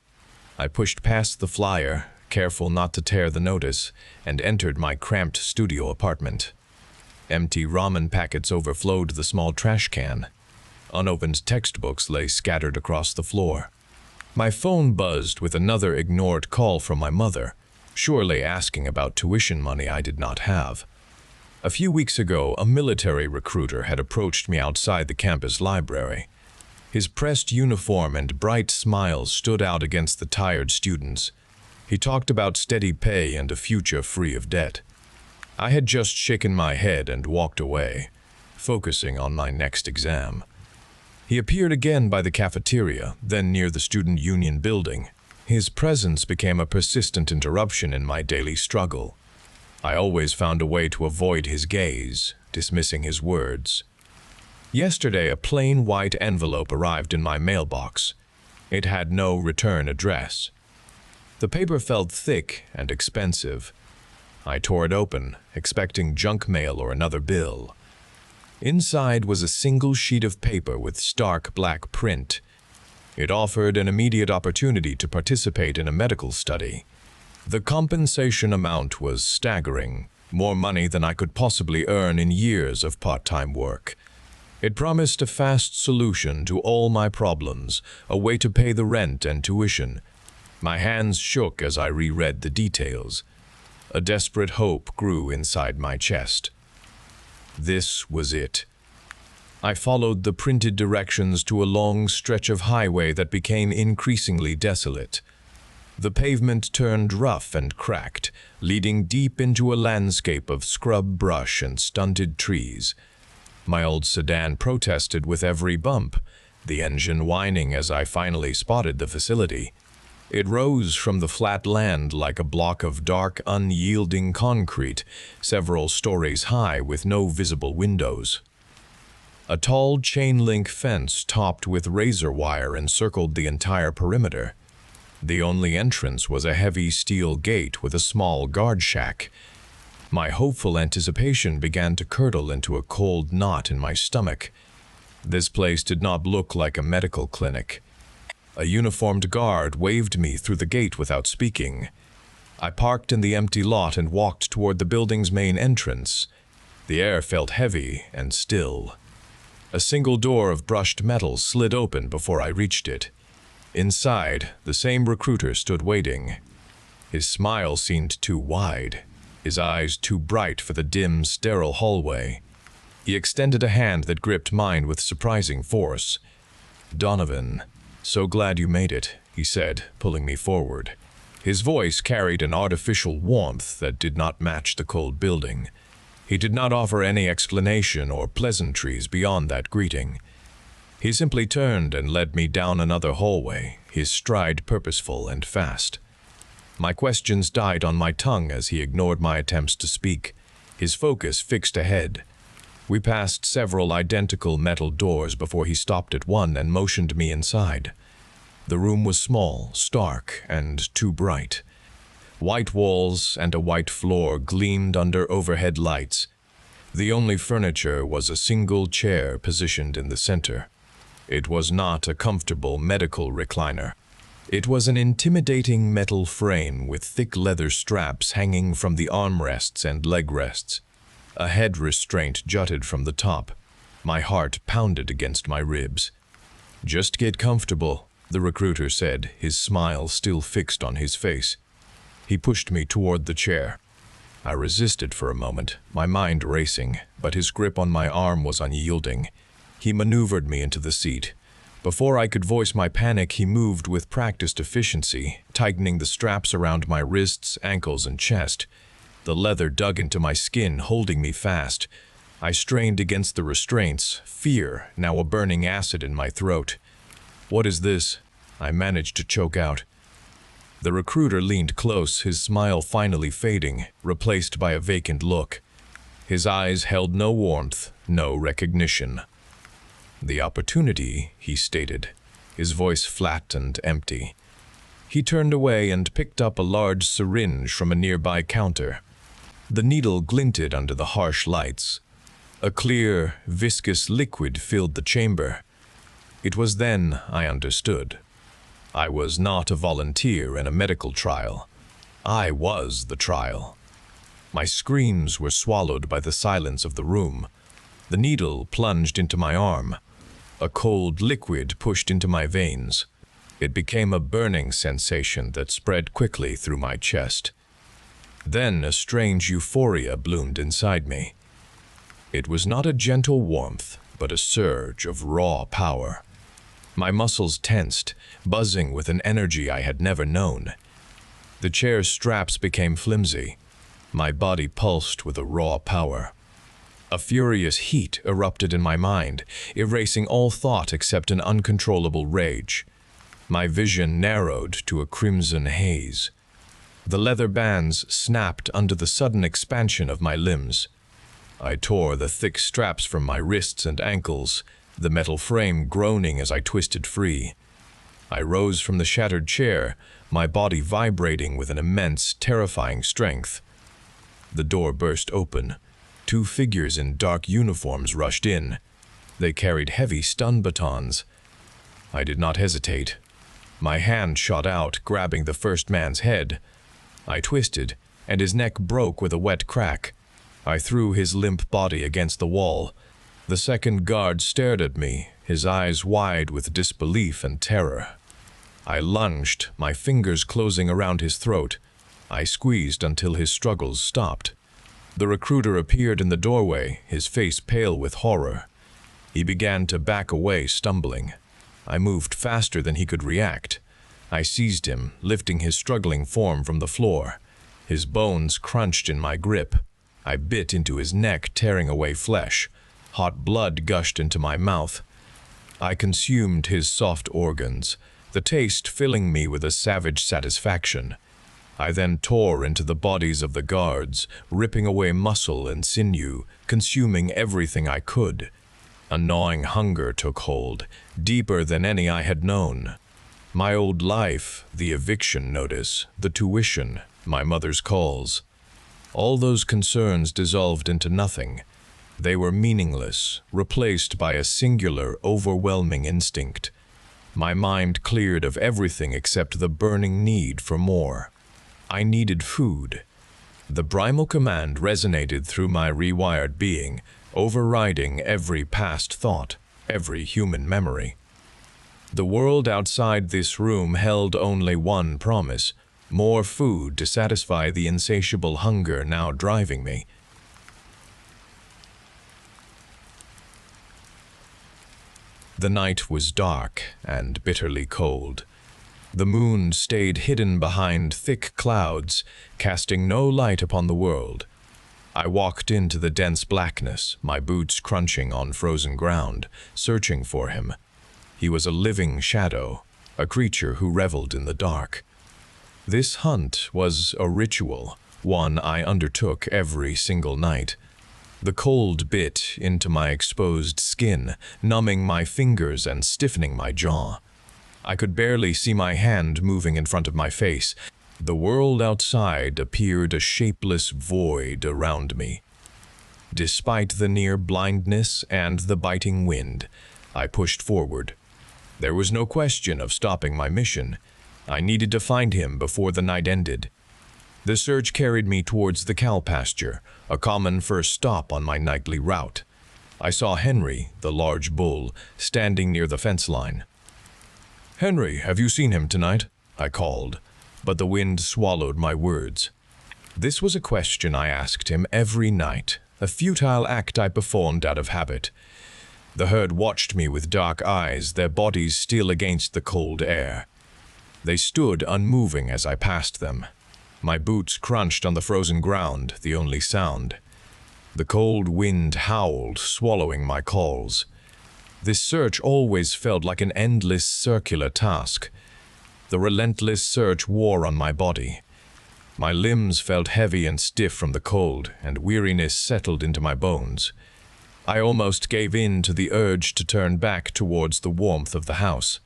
I pushed past the flyer, careful not to tear the notice, and entered my cramped studio apartment. Empty ramen packets overflowed the small trash can. Unopened textbooks lay scattered across the floor. My phone buzzed with another ignored call from my mother, surely asking about tuition money I did not have. A few weeks ago, a military recruiter had approached me outside the campus library. His pressed uniform and bright smiles stood out against the tired students. He talked about steady pay and a future free of debt. I had just shaken my head and walked away, focusing on my next exam. He appeared again by the cafeteria, then near the student union building. His presence became a persistent interruption in my daily struggle. I always found a way to avoid his gaze, dismissing his words. Yesterday, a plain white envelope arrived in my mailbox. It had no return address. The paper felt thick and expensive. I tore it open, expecting junk mail or another bill. Inside was a single sheet of paper with stark black print. It offered an immediate opportunity to participate in a medical study. The compensation amount was staggering, more money than I could possibly earn in years of part-time work. It promised a fast solution to all my problems, a way to pay the rent and tuition. My hands shook as I reread the details. A desperate hope grew inside my chest. This was it. I followed the printed directions to a long stretch of highway that became increasingly desolate. The pavement turned rough and cracked, leading deep into a landscape of scrub brush and stunted trees. My old sedan protested with every bump, the engine whining as I finally spotted the facility. It rose from the flat land like a block of dark, unyielding concrete, several stories high with no visible windows. A tall chain-link fence topped with razor wire encircled the entire perimeter. The only entrance was a heavy steel gate with a small guard shack. My hopeful anticipation began to curdle into a cold knot in my stomach. This place did not look like a medical clinic. A uniformed guard waved me through the gate without speaking. I parked in the empty lot and walked toward the building's main entrance. The air felt heavy and still. A single door of brushed metal slid open before I reached it. Inside, the same recruiter stood waiting. His smile seemed too wide, his eyes too bright for the dim, sterile hallway. He extended a hand that gripped mine with surprising force. "Donovan, so glad you made it," he said, pulling me forward. His voice carried an artificial warmth that did not match the cold building. He did not offer any explanation or pleasantries beyond that greeting. He simply turned and led me down another hallway, his stride purposeful and fast. My questions died on my tongue as he ignored my attempts to speak, his focus fixed ahead. We passed several identical metal doors before he stopped at one and motioned me inside. The room was small, stark, and too bright. White walls and a white floor gleamed under overhead lights. The only furniture was a single chair positioned in the center. It was not a comfortable medical recliner. It was an intimidating metal frame with thick leather straps hanging from the armrests and leg rests. A head restraint jutted from the top. My heart pounded against my ribs. "Just get comfortable," the recruiter said, his smile still fixed on his face. He pushed me toward the chair. I resisted for a moment, my mind racing, but his grip on my arm was unyielding. He maneuvered me into the seat. Before I could voice my panic, he moved with practiced efficiency, tightening the straps around my wrists, ankles, and chest. The leather dug into my skin, holding me fast. I strained against the restraints, fear now a burning acid in my throat. "What is this?" I managed to choke out. The recruiter leaned close, his smile finally fading, replaced by a vacant look. His eyes held no warmth, no recognition. "The opportunity," he stated, his voice flat and empty. He turned away and picked up a large syringe from a nearby counter. The needle glinted under the harsh lights. A clear, viscous liquid filled the chamber. It was then I understood. I was not a volunteer in a medical trial. I was the trial. My screams were swallowed by the silence of the room. The needle plunged into my arm. A cold liquid pushed into my veins. It became a burning sensation that spread quickly through my chest. Then a strange euphoria bloomed inside me. It was not a gentle warmth, but a surge of raw power. My muscles tensed, buzzing with an energy I had never known. The chair's straps became flimsy. My body pulsed with a raw power. A furious heat erupted in my mind, erasing all thought except an uncontrollable rage. My vision narrowed to a crimson haze. The leather bands snapped under the sudden expansion of my limbs. I tore the thick straps from my wrists and ankles, the metal frame groaning as I twisted free. I rose from the shattered chair, my body vibrating with an immense, terrifying strength. The door burst open. 2 figures in dark uniforms rushed in. They carried heavy stun batons. I did not hesitate. My hand shot out, grabbing the first man's head. I twisted, and his neck broke with a wet crack. I threw his limp body against the wall. The second guard stared at me, his eyes wide with disbelief and terror. I lunged, my fingers closing around his throat. I squeezed until his struggles stopped. The recruiter appeared in the doorway, his face pale with horror. He began to back away, stumbling. I moved faster than he could react. I seized him, lifting his struggling form from the floor. His bones crunched in my grip. I bit into his neck, tearing away flesh. Hot blood gushed into my mouth. I consumed his soft organs, the taste filling me with a savage satisfaction. I then tore into the bodies of the guards, ripping away muscle and sinew, consuming everything I could. A gnawing hunger took hold, deeper than any I had known. My old life, the eviction notice, the tuition, my mother's calls. All those concerns dissolved into nothing. They were meaningless, replaced by a singular, overwhelming instinct. My mind cleared of everything except the burning need for more. I needed food. The primal command resonated through my rewired being, overriding every past thought, every human memory. The world outside this room held only one promise: more food to satisfy the insatiable hunger now driving me. The night was dark and bitterly cold. The moon stayed hidden behind thick clouds, casting no light upon the world. I walked into the dense blackness, my boots crunching on frozen ground, searching for him. He was a living shadow, a creature who reveled in the dark. This hunt was a ritual, one I undertook every single night. The cold bit into my exposed skin, numbing my fingers and stiffening my jaw. I could barely see my hand moving in front of my face. The world outside appeared a shapeless void around me. Despite the near blindness and the biting wind, I pushed forward. There was no question of stopping my mission. I needed to find him before the night ended. The search carried me towards the cow pasture, a common first stop on my nightly route. I saw Henry, the large bull, standing near the fence line. "Henry, have you seen him tonight?" I called, but the wind swallowed my words. This was a question I asked him every night, a futile act I performed out of habit. The herd watched me with dark eyes, their bodies still against the cold air. They stood unmoving as I passed them. My boots crunched on the frozen ground, the only sound. The cold wind howled, swallowing my calls. This search always felt like an endless circular task. The relentless search wore on my body. My limbs felt heavy and stiff from the cold, and weariness settled into my bones. I almost gave in to the urge to turn back towards the warmth of the house.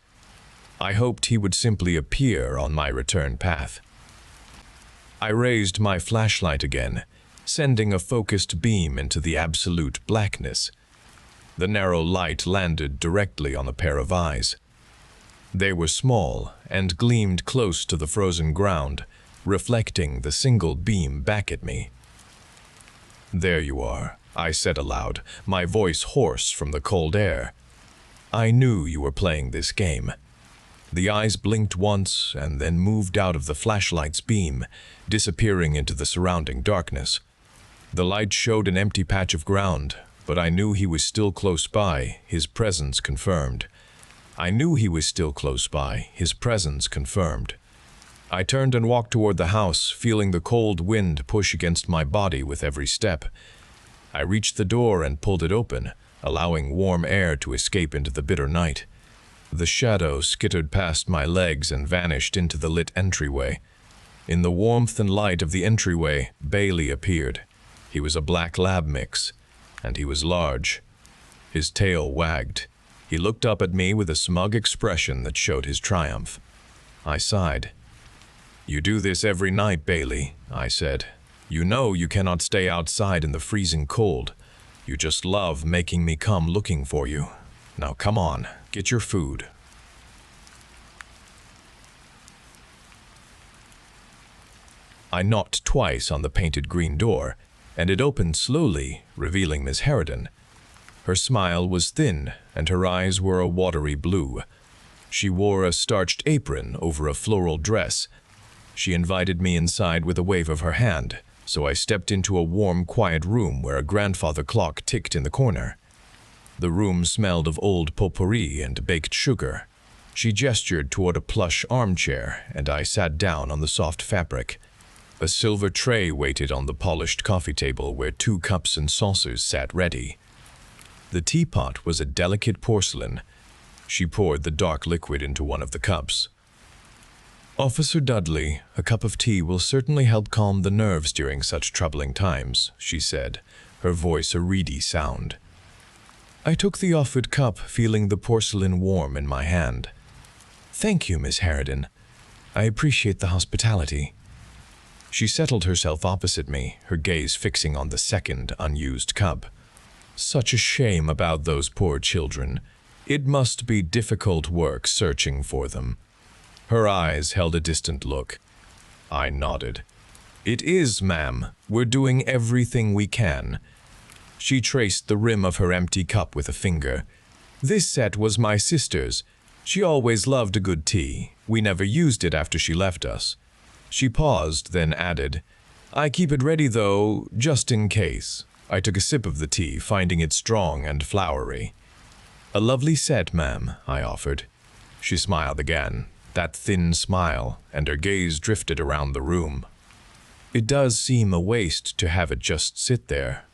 I hoped he would simply appear on my return path. I raised my flashlight again. sending a focused beam into the absolute blackness. The narrow light landed directly on a pair of eyes. They were small and gleamed close to the frozen ground, reflecting the single beam back at me. "There you are," I said aloud, my voice hoarse from the cold air. "I knew you were playing this game." The eyes blinked once and then moved out of the flashlight's beam, disappearing into the surrounding darkness. The light showed an empty patch of ground, but I knew he was still close by, his presence confirmed. I turned and walked toward the house, feeling the cold wind push against my body with every step. I reached the door and pulled it open, allowing warm air to escape into the bitter night. The shadow skittered past my legs and vanished into the lit entryway. In the warmth and light of the entryway, Bailey appeared. He was a black lab mix, and he was large. His tail wagged. He looked up at me with a smug expression that showed his triumph. I sighed. "You do this every night, Bailey," I said. "You know you cannot stay outside in the freezing cold. You just love making me come looking for you. Now come on, get your food." I knocked twice on the painted green door, and it opened slowly, revealing Miss Harridan. Her smile was thin, and her eyes were a watery blue. She wore a starched apron over a floral dress. She invited me inside with a wave of her hand, so I stepped into a warm, quiet room where a grandfather clock ticked in the corner. The room smelled of old potpourri and baked sugar. She gestured toward a plush armchair, and I sat down on the soft fabric. A silver tray waited on the polished coffee table where 2 cups and saucers sat ready. The teapot was a delicate porcelain. She poured the dark liquid into one of the cups. "Officer Dudley, a cup of tea will certainly help calm the nerves during such troubling times," she said, her voice a reedy sound. I took the offered cup, feeling the porcelain warm in my hand. "Thank you, Miss Harridan. I appreciate the hospitality." She settled herself opposite me, her gaze fixing on the second unused cup. Such a shame about those poor children. It must be difficult work searching for them. Her eyes held a distant look. I nodded. "It is, ma'am. We're doing everything we can." She traced the rim of her empty cup with a finger. "This set was my sister's. She always loved a good tea. We never used it after she left us." She paused, then added, "I keep it ready, though, just in case." I took a sip of the tea, finding it strong and flowery. "A lovely set, ma'am," I offered. She smiled again, that thin smile, and her gaze drifted around the room. "It does seem a waste to have it just sit there.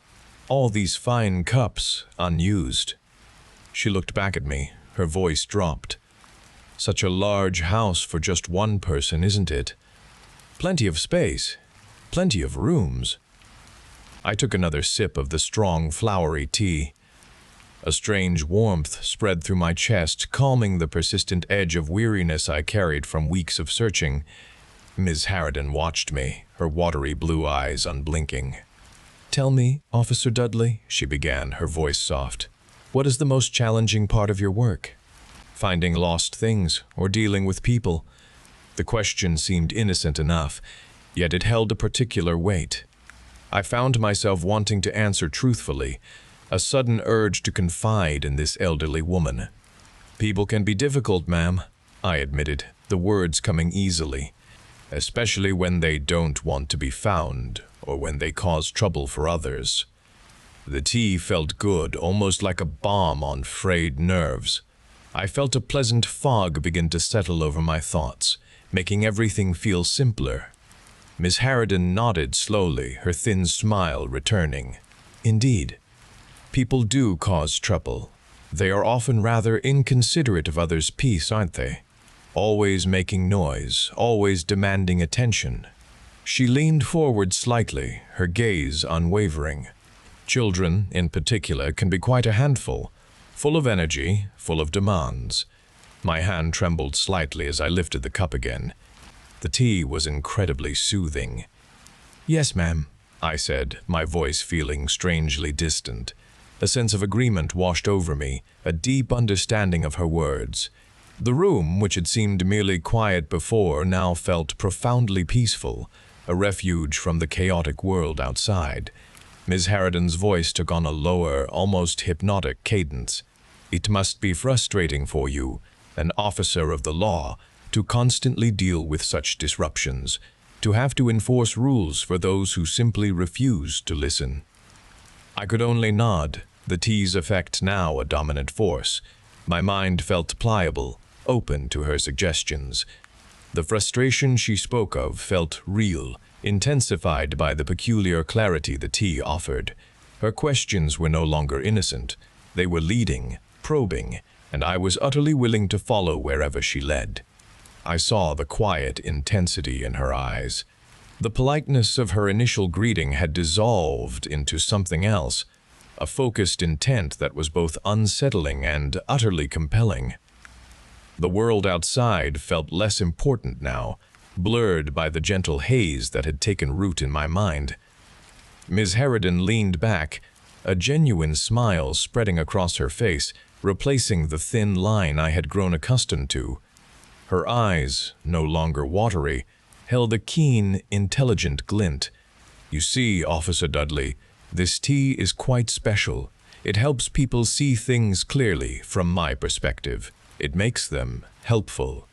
All these fine cups, unused." She looked back at me, her voice dropped. "Such a large house for just one person, isn't it? Plenty of space, plenty of rooms." I took another sip of the strong, flowery tea. A strange warmth spread through my chest, calming the persistent edge of weariness I carried from weeks of searching. Ms. Harridan watched me, her watery blue eyes unblinking. "Tell me, Officer Dudley," she began, her voice soft, "what is the most challenging part of your work? Finding lost things or dealing with people?" The question seemed innocent enough, yet it held a particular weight. I found myself wanting to answer truthfully, a sudden urge to confide in this elderly woman. "People can be difficult, ma'am," I admitted, the words coming easily, "especially when they don't want to be found or when they cause trouble for others." The tea felt good, almost like a balm on frayed nerves. I felt a pleasant fog begin to settle over my thoughts, making everything feel simpler. Miss Harridan nodded slowly, her thin smile returning. "Indeed, people do cause trouble. They are often rather inconsiderate of others' peace, aren't they? Always making noise, always demanding attention." She leaned forward slightly, her gaze unwavering. "Children, in particular, can be quite a handful, full of energy, full of demands." My hand trembled slightly as I lifted the cup again. The tea was incredibly soothing. "Yes, ma'am. I said, my voice feeling strangely distant. A sense of agreement washed over me, a deep understanding of her words. The room, which had seemed merely quiet before, now felt profoundly peaceful, a refuge from the chaotic world outside. Ms. Harridan's voice took on a lower, almost hypnotic cadence. It must be frustrating for you, an officer of the law, to constantly deal with such disruptions, to have to enforce rules for those who simply refuse to listen. I could only nod, the tea's effect now a dominant force. My mind felt pliable, open to her suggestions. The frustration she spoke of felt real, intensified by the peculiar clarity the tea offered. Her questions were no longer innocent. They were leading, probing, and I was utterly willing to follow wherever she led. I saw the quiet intensity in her eyes. The politeness of her initial greeting had dissolved into something else, a focused intent that was both unsettling and utterly compelling. The world outside felt less important now, blurred by the gentle haze that had taken root in my mind. Ms. Harridan leaned back, a genuine smile spreading across her face, replacing the thin line I had grown accustomed to. Her eyes, no longer watery, held a keen, intelligent glint. "You see, Officer Dudley, this tea is quite special. It helps people see things clearly from my perspective. It makes them helpful."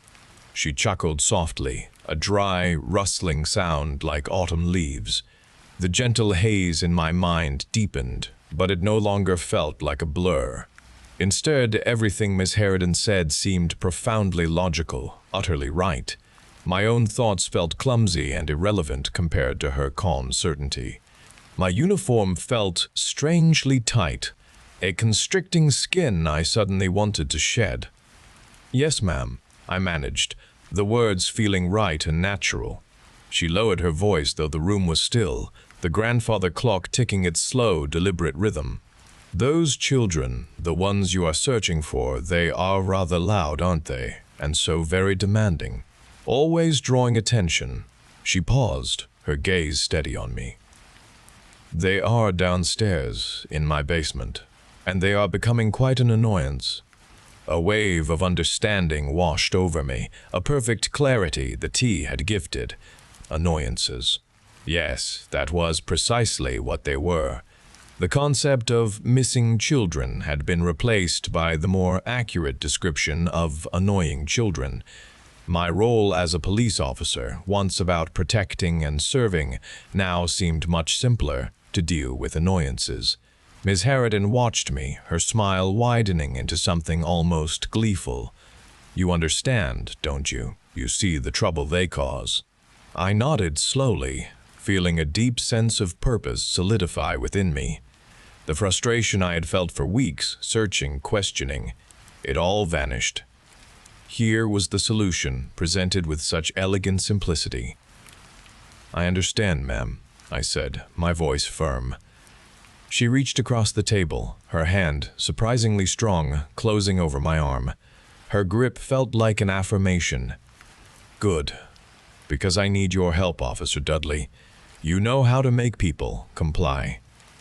She chuckled softly, a dry, rustling sound like autumn leaves. The gentle haze in my mind deepened, but it no longer felt like a blur. Instead, everything Miss Harridan said seemed profoundly logical, utterly right. My own thoughts felt clumsy and irrelevant compared to her calm certainty. My uniform felt strangely tight, a constricting skin I suddenly wanted to shed. "Yes, ma'am," I managed, the words feeling right and natural. She lowered her voice, though the room was still, the grandfather clock ticking its slow, deliberate rhythm. "Those children, the ones you are searching for, they are rather loud, aren't they? And so very demanding. Always drawing attention." She paused, her gaze steady on me. "They are downstairs, in my basement, and they are becoming quite an annoyance." A wave of understanding washed over me, a perfect clarity the tea had gifted. Annoyances. Yes, that was precisely what they were. The concept of missing children had been replaced by the more accurate description of annoying children. My role as a police officer, once about protecting and serving, now seemed much simpler: to deal with annoyances. Ms. Harridan watched me, her smile widening into something almost gleeful. "You understand, don't you? You see the trouble they cause." I nodded slowly, feeling a deep sense of purpose solidify within me. The frustration I had felt for weeks, searching, questioning, it all vanished. Here was the solution, presented with such elegant simplicity. "I understand, ma'am," I said, my voice firm. She reached across the table, her hand, surprisingly strong, closing over my arm. Her grip felt like an affirmation. "Good. Because I need your help, Officer Dudley. You know how to make people comply."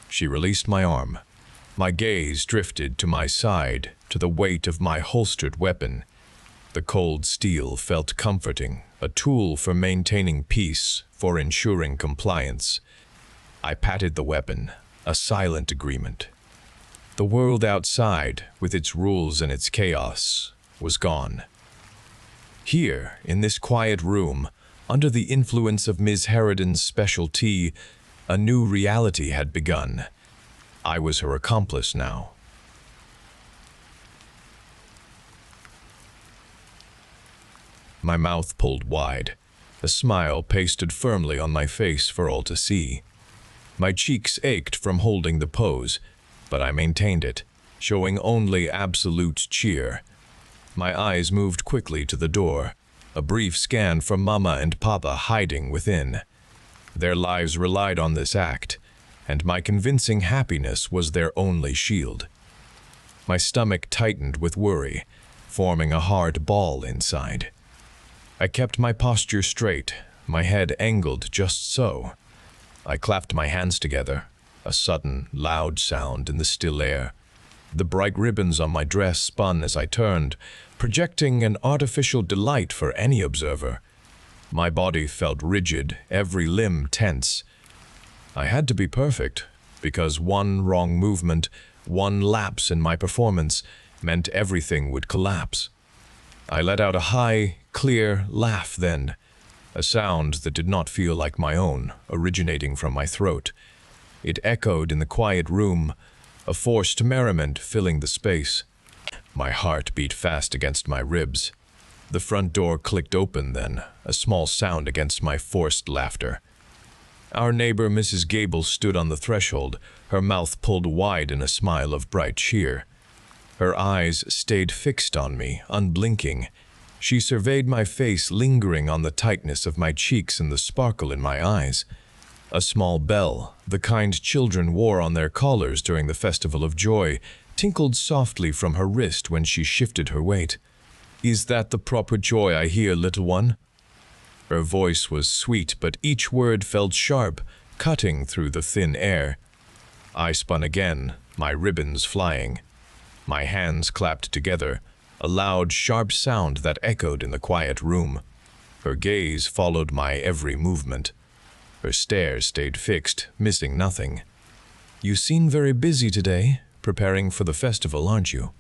She released my arm. My gaze drifted to my side, to the weight of my holstered weapon. The cold steel felt comforting, a tool for maintaining peace, for ensuring compliance. I patted the weapon, a silent agreement. The world outside, with its rules and its chaos, was gone. Here, in this quiet room, under the influence of Ms. Harridan's special tea, a new reality had begun. I was her accomplice now. My mouth pulled wide, a smile pasted firmly on my face for all to see. My cheeks ached from holding the pose, but I maintained it, showing only absolute cheer. My eyes moved quickly to the door, a brief scan for Mama and Papa hiding within. Their lives relied on this act, and my convincing happiness was their only shield. My stomach tightened with worry, forming a hard ball inside. I kept my posture straight, my head angled just so. I clapped my hands together, a sudden, loud sound in the still air. The bright ribbons on my dress spun as I turned, projecting an artificial delight for any observer. My body felt rigid, every limb tense. I had to be perfect, because one wrong movement, one lapse in my performance, meant everything would collapse. I let out a high, clear laugh then, a sound that did not feel like my own, originating from my throat. It echoed in the quiet room, a forced merriment filling the space. My heart beat fast against my ribs. The front door clicked open then, a small sound against my forced laughter. Our neighbor, Mrs. Gable, stood on the threshold, her mouth pulled wide in a smile of bright cheer. Her eyes stayed fixed on me, unblinking. She surveyed my face, lingering on the tightness of my cheeks and the sparkle in my eyes. A small bell, the kind children wore on their collars during the Festival of Joy, tinkled softly from her wrist when she shifted her weight. "Is that the proper joy I hear, little one?" Her voice was sweet, but each word felt sharp, cutting through the thin air. I spun again, my ribbons flying. My hands clapped together, a loud, sharp sound that echoed in the quiet room. Her gaze followed my every movement. Her stare stayed fixed, missing nothing. "You seem very busy today, preparing for the festival, aren't you?"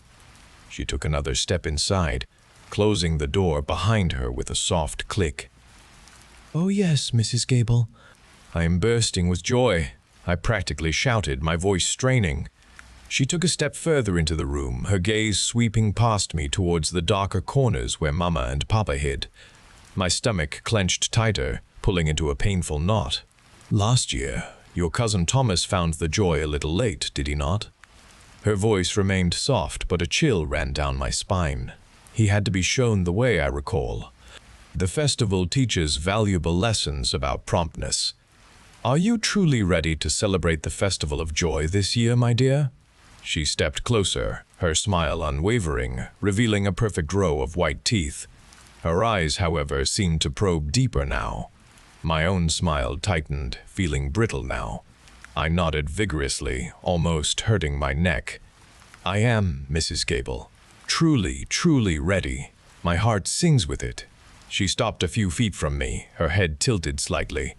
She took another step inside, closing the door behind her with a soft click. "Oh yes, Mrs. Gable." I am bursting with joy. I practically shouted, my voice straining. She took a step further into the room, her gaze sweeping past me towards the darker corners where Mama and Papa hid. My stomach clenched tighter, pulling into a painful knot. "Last year, your cousin Thomas found the joy a little late, did he not?" Her voice remained soft, but a chill ran down my spine. He had to be shown the way, I recall. The festival teaches valuable lessons about promptness. "Are you truly ready to celebrate the Festival of Joy this year, my dear?" She stepped closer, her smile unwavering, revealing a perfect row of white teeth. Her eyes, however, seemed to probe deeper now. My own smile tightened, feeling brittle now. I nodded vigorously, almost hurting my neck. "I am, Mrs. Gable. Truly, truly ready. My heart sings with it." She stopped a few feet from me, her head tilted slightly.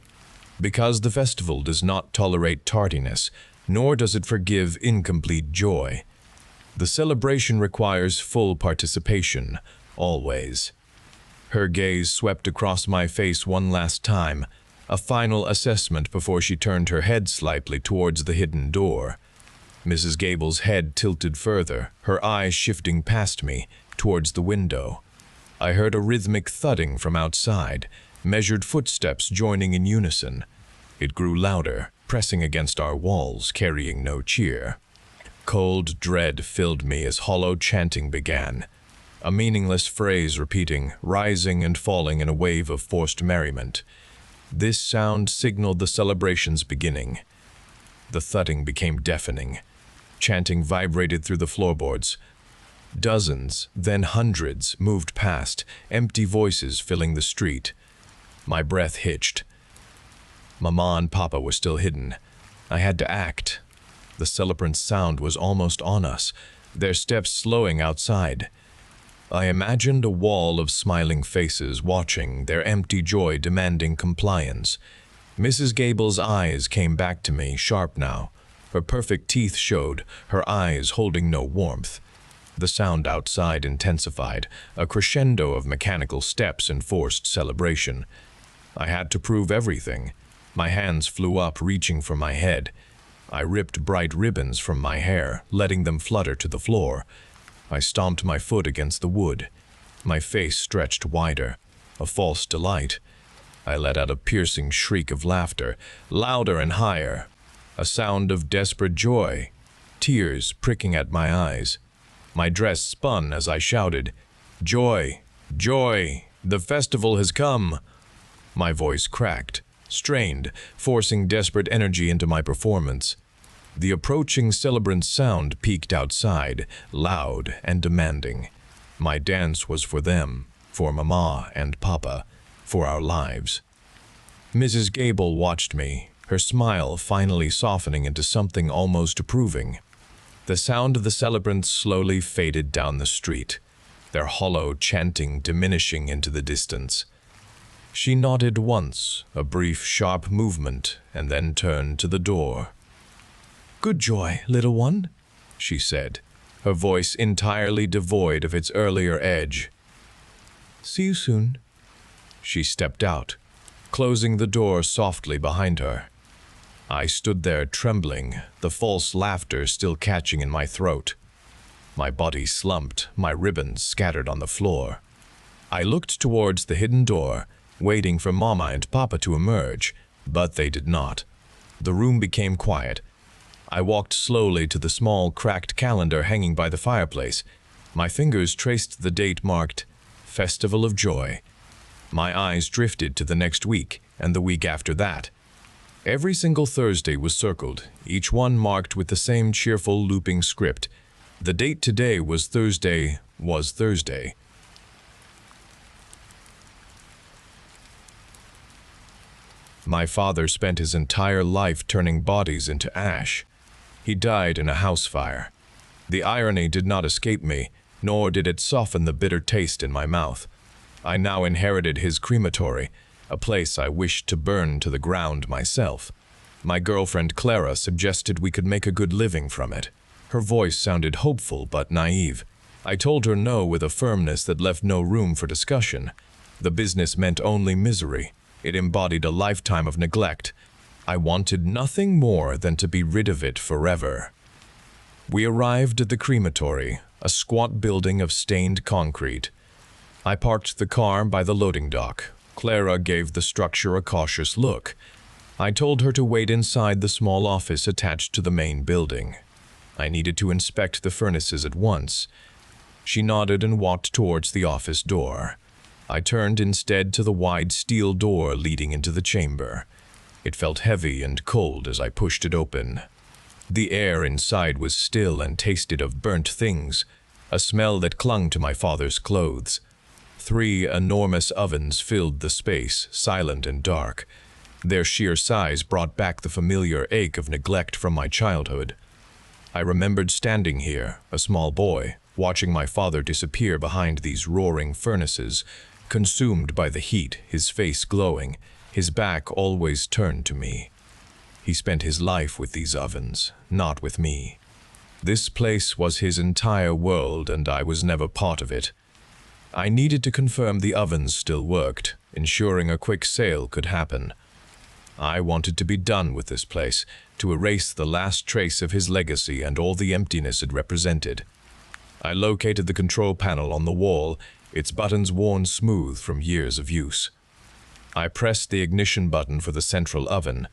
"Because the festival does not tolerate tardiness, nor does it forgive incomplete joy. The celebration requires full participation, always." Her gaze swept across my face one last time, a final assessment before she turned her head slightly towards the hidden door. Mrs. Gable's head tilted further, her eyes shifting past me, towards the window. I heard a rhythmic thudding from outside, measured footsteps joining in unison. It grew louder, pressing against our walls, carrying no cheer. Cold dread filled me as hollow chanting began, a meaningless phrase repeating, rising and falling in a wave of forced merriment. This sound signaled the celebration's beginning. The thudding became deafening. Chanting vibrated through the floorboards. Dozens, then hundreds, moved past, empty voices filling the street. My breath hitched. Mama and Papa were still hidden. I had to act. The celebrant sound was almost on us, their steps slowing outside. I imagined a wall of smiling faces watching, their empty joy demanding compliance. Mrs. Gable's eyes came back to me, sharp now. Her perfect teeth showed, her eyes holding no warmth. The sound outside intensified, a crescendo of mechanical steps and forced celebration. I had to prove everything. My hands flew up, reaching for my head. I ripped bright ribbons from my hair, letting them flutter to the floor. I stomped my foot against the wood. My face stretched wider, a false delight. I let out a piercing shriek of laughter, louder and higher, a sound of desperate joy, tears pricking at my eyes. My dress spun as I shouted, "Joy! Joy! The festival has come!" My voice cracked, strained, forcing desperate energy into my performance. The approaching celebrant sound peaked outside, loud and demanding. My dance was for them, for Mama and Papa, for our lives. Mrs. Gable watched me, her smile finally softening into something almost approving. The sound of the celebrants slowly faded down the street, their hollow chanting diminishing into the distance. She nodded once, a brief, sharp movement, and then turned to the door. "Good joy, little one," she said, her voice entirely devoid of its earlier edge. "See you soon." She stepped out, closing the door softly behind her. I stood there trembling, the false laughter still catching in my throat. My body slumped, my ribbons scattered on the floor. I looked towards the hidden door, waiting for Mama and Papa to emerge, but they did not. The room became quiet. I walked slowly to the small, cracked calendar hanging by the fireplace. My fingers traced the date marked Festival of Joy. My eyes drifted to the next week and the week after that. Every single Thursday was circled, each one marked with the same cheerful looping script. The date today was Thursday. My father spent his entire life turning bodies into ash. He died in a house fire. The irony did not escape me, nor did it soften the bitter taste in my mouth. I now inherited his crematory, a place I wished to burn to the ground myself. My girlfriend Clara suggested we could make a good living from it. Her voice sounded hopeful but naive. I told her no with a firmness that left no room for discussion. The business meant only misery. It embodied a lifetime of neglect. I wanted nothing more than to be rid of it forever. We arrived at the crematory, a squat building of stained concrete. I parked the car by the loading dock. Clara gave the structure a cautious look. I told her to wait inside the small office attached to the main building. I needed to inspect the furnaces at once. She nodded and walked towards the office door. I turned instead to the wide steel door leading into the chamber. It felt heavy and cold as I pushed it open. The air inside was still and tasted of burnt things, a smell that clung to my father's clothes. 3 enormous ovens filled the space, silent and dark. Their sheer size brought back the familiar ache of neglect from my childhood. I remembered standing here, a small boy, watching my father disappear behind these roaring furnaces, consumed by the heat, his face glowing, his back always turned to me. He spent his life with these ovens, not with me. This place was his entire world, and I was never part of it. I needed to confirm the ovens still worked, ensuring a quick sale could happen. I wanted to be done with this place, to erase the last trace of his legacy and all the emptiness it represented. I located the control panel on the wall, its buttons worn smooth from years of use. I pressed the ignition button for the central oven.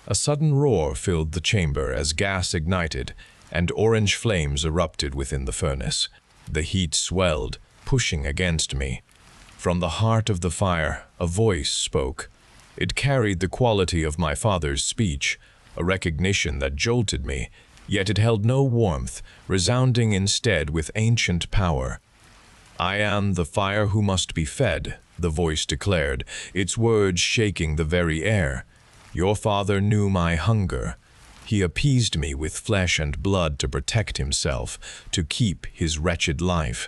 A sudden roar filled the chamber as gas ignited, and orange flames erupted within the furnace. The heat swelled, pushing against me. From the heart of the fire, a voice spoke. It carried the quality of my father's speech, a recognition that jolted me, yet it held no warmth, resounding instead with ancient power. "I am the fire who must be fed," the voice declared, its words shaking the very air. "Your father knew my hunger. He appeased me with flesh and blood to protect himself, to keep his wretched life."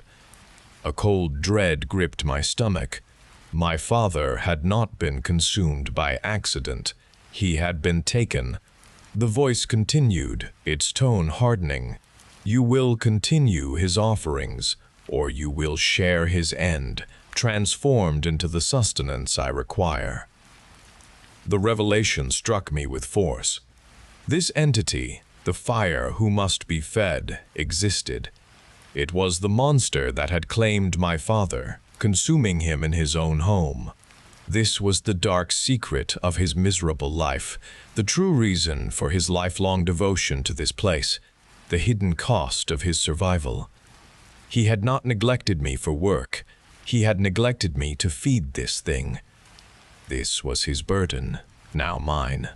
A cold dread gripped my stomach. My father had not been consumed by accident. He had been taken. The voice continued, its tone hardening. "You will continue his offerings, or you will share his end, transformed into the sustenance I require." The revelation struck me with force. This entity, the fire who must be fed, existed. It was the monster that had claimed my father, consuming him in his own home. This was the dark secret of his miserable life, the true reason for his lifelong devotion to this place, the hidden cost of his survival. He had not neglected me for work. He had neglected me to feed this thing. This was his burden, now mine.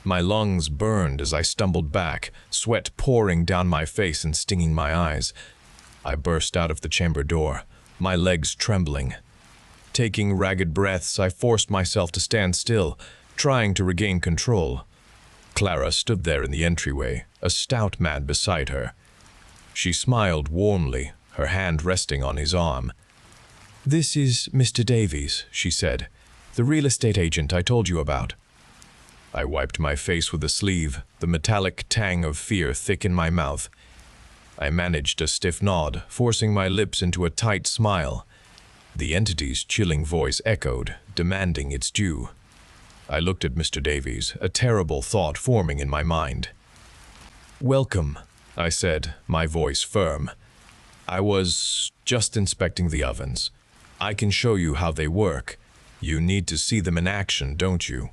My lungs burned as I stumbled back, sweat pouring down my face and stinging my eyes. I burst out of the chamber door, my legs trembling. Taking ragged breaths, I forced myself to stand still. trying to regain control. Clara stood there in the entryway, a stout man beside her. She smiled warmly, her hand resting on his arm. "This is Mr. Davies," she said, "the real estate agent I told you about." I wiped my face with a sleeve, the metallic tang of fear thick in my mouth. I managed a stiff nod, forcing my lips into a tight smile. The entity's chilling voice echoed, demanding its due. I looked at Mr. Davies, a terrible thought forming in my mind. "Welcome," I said, my voice firm. "I was just inspecting the ovens. I can show you how they work. You need to see them in action, don't you?"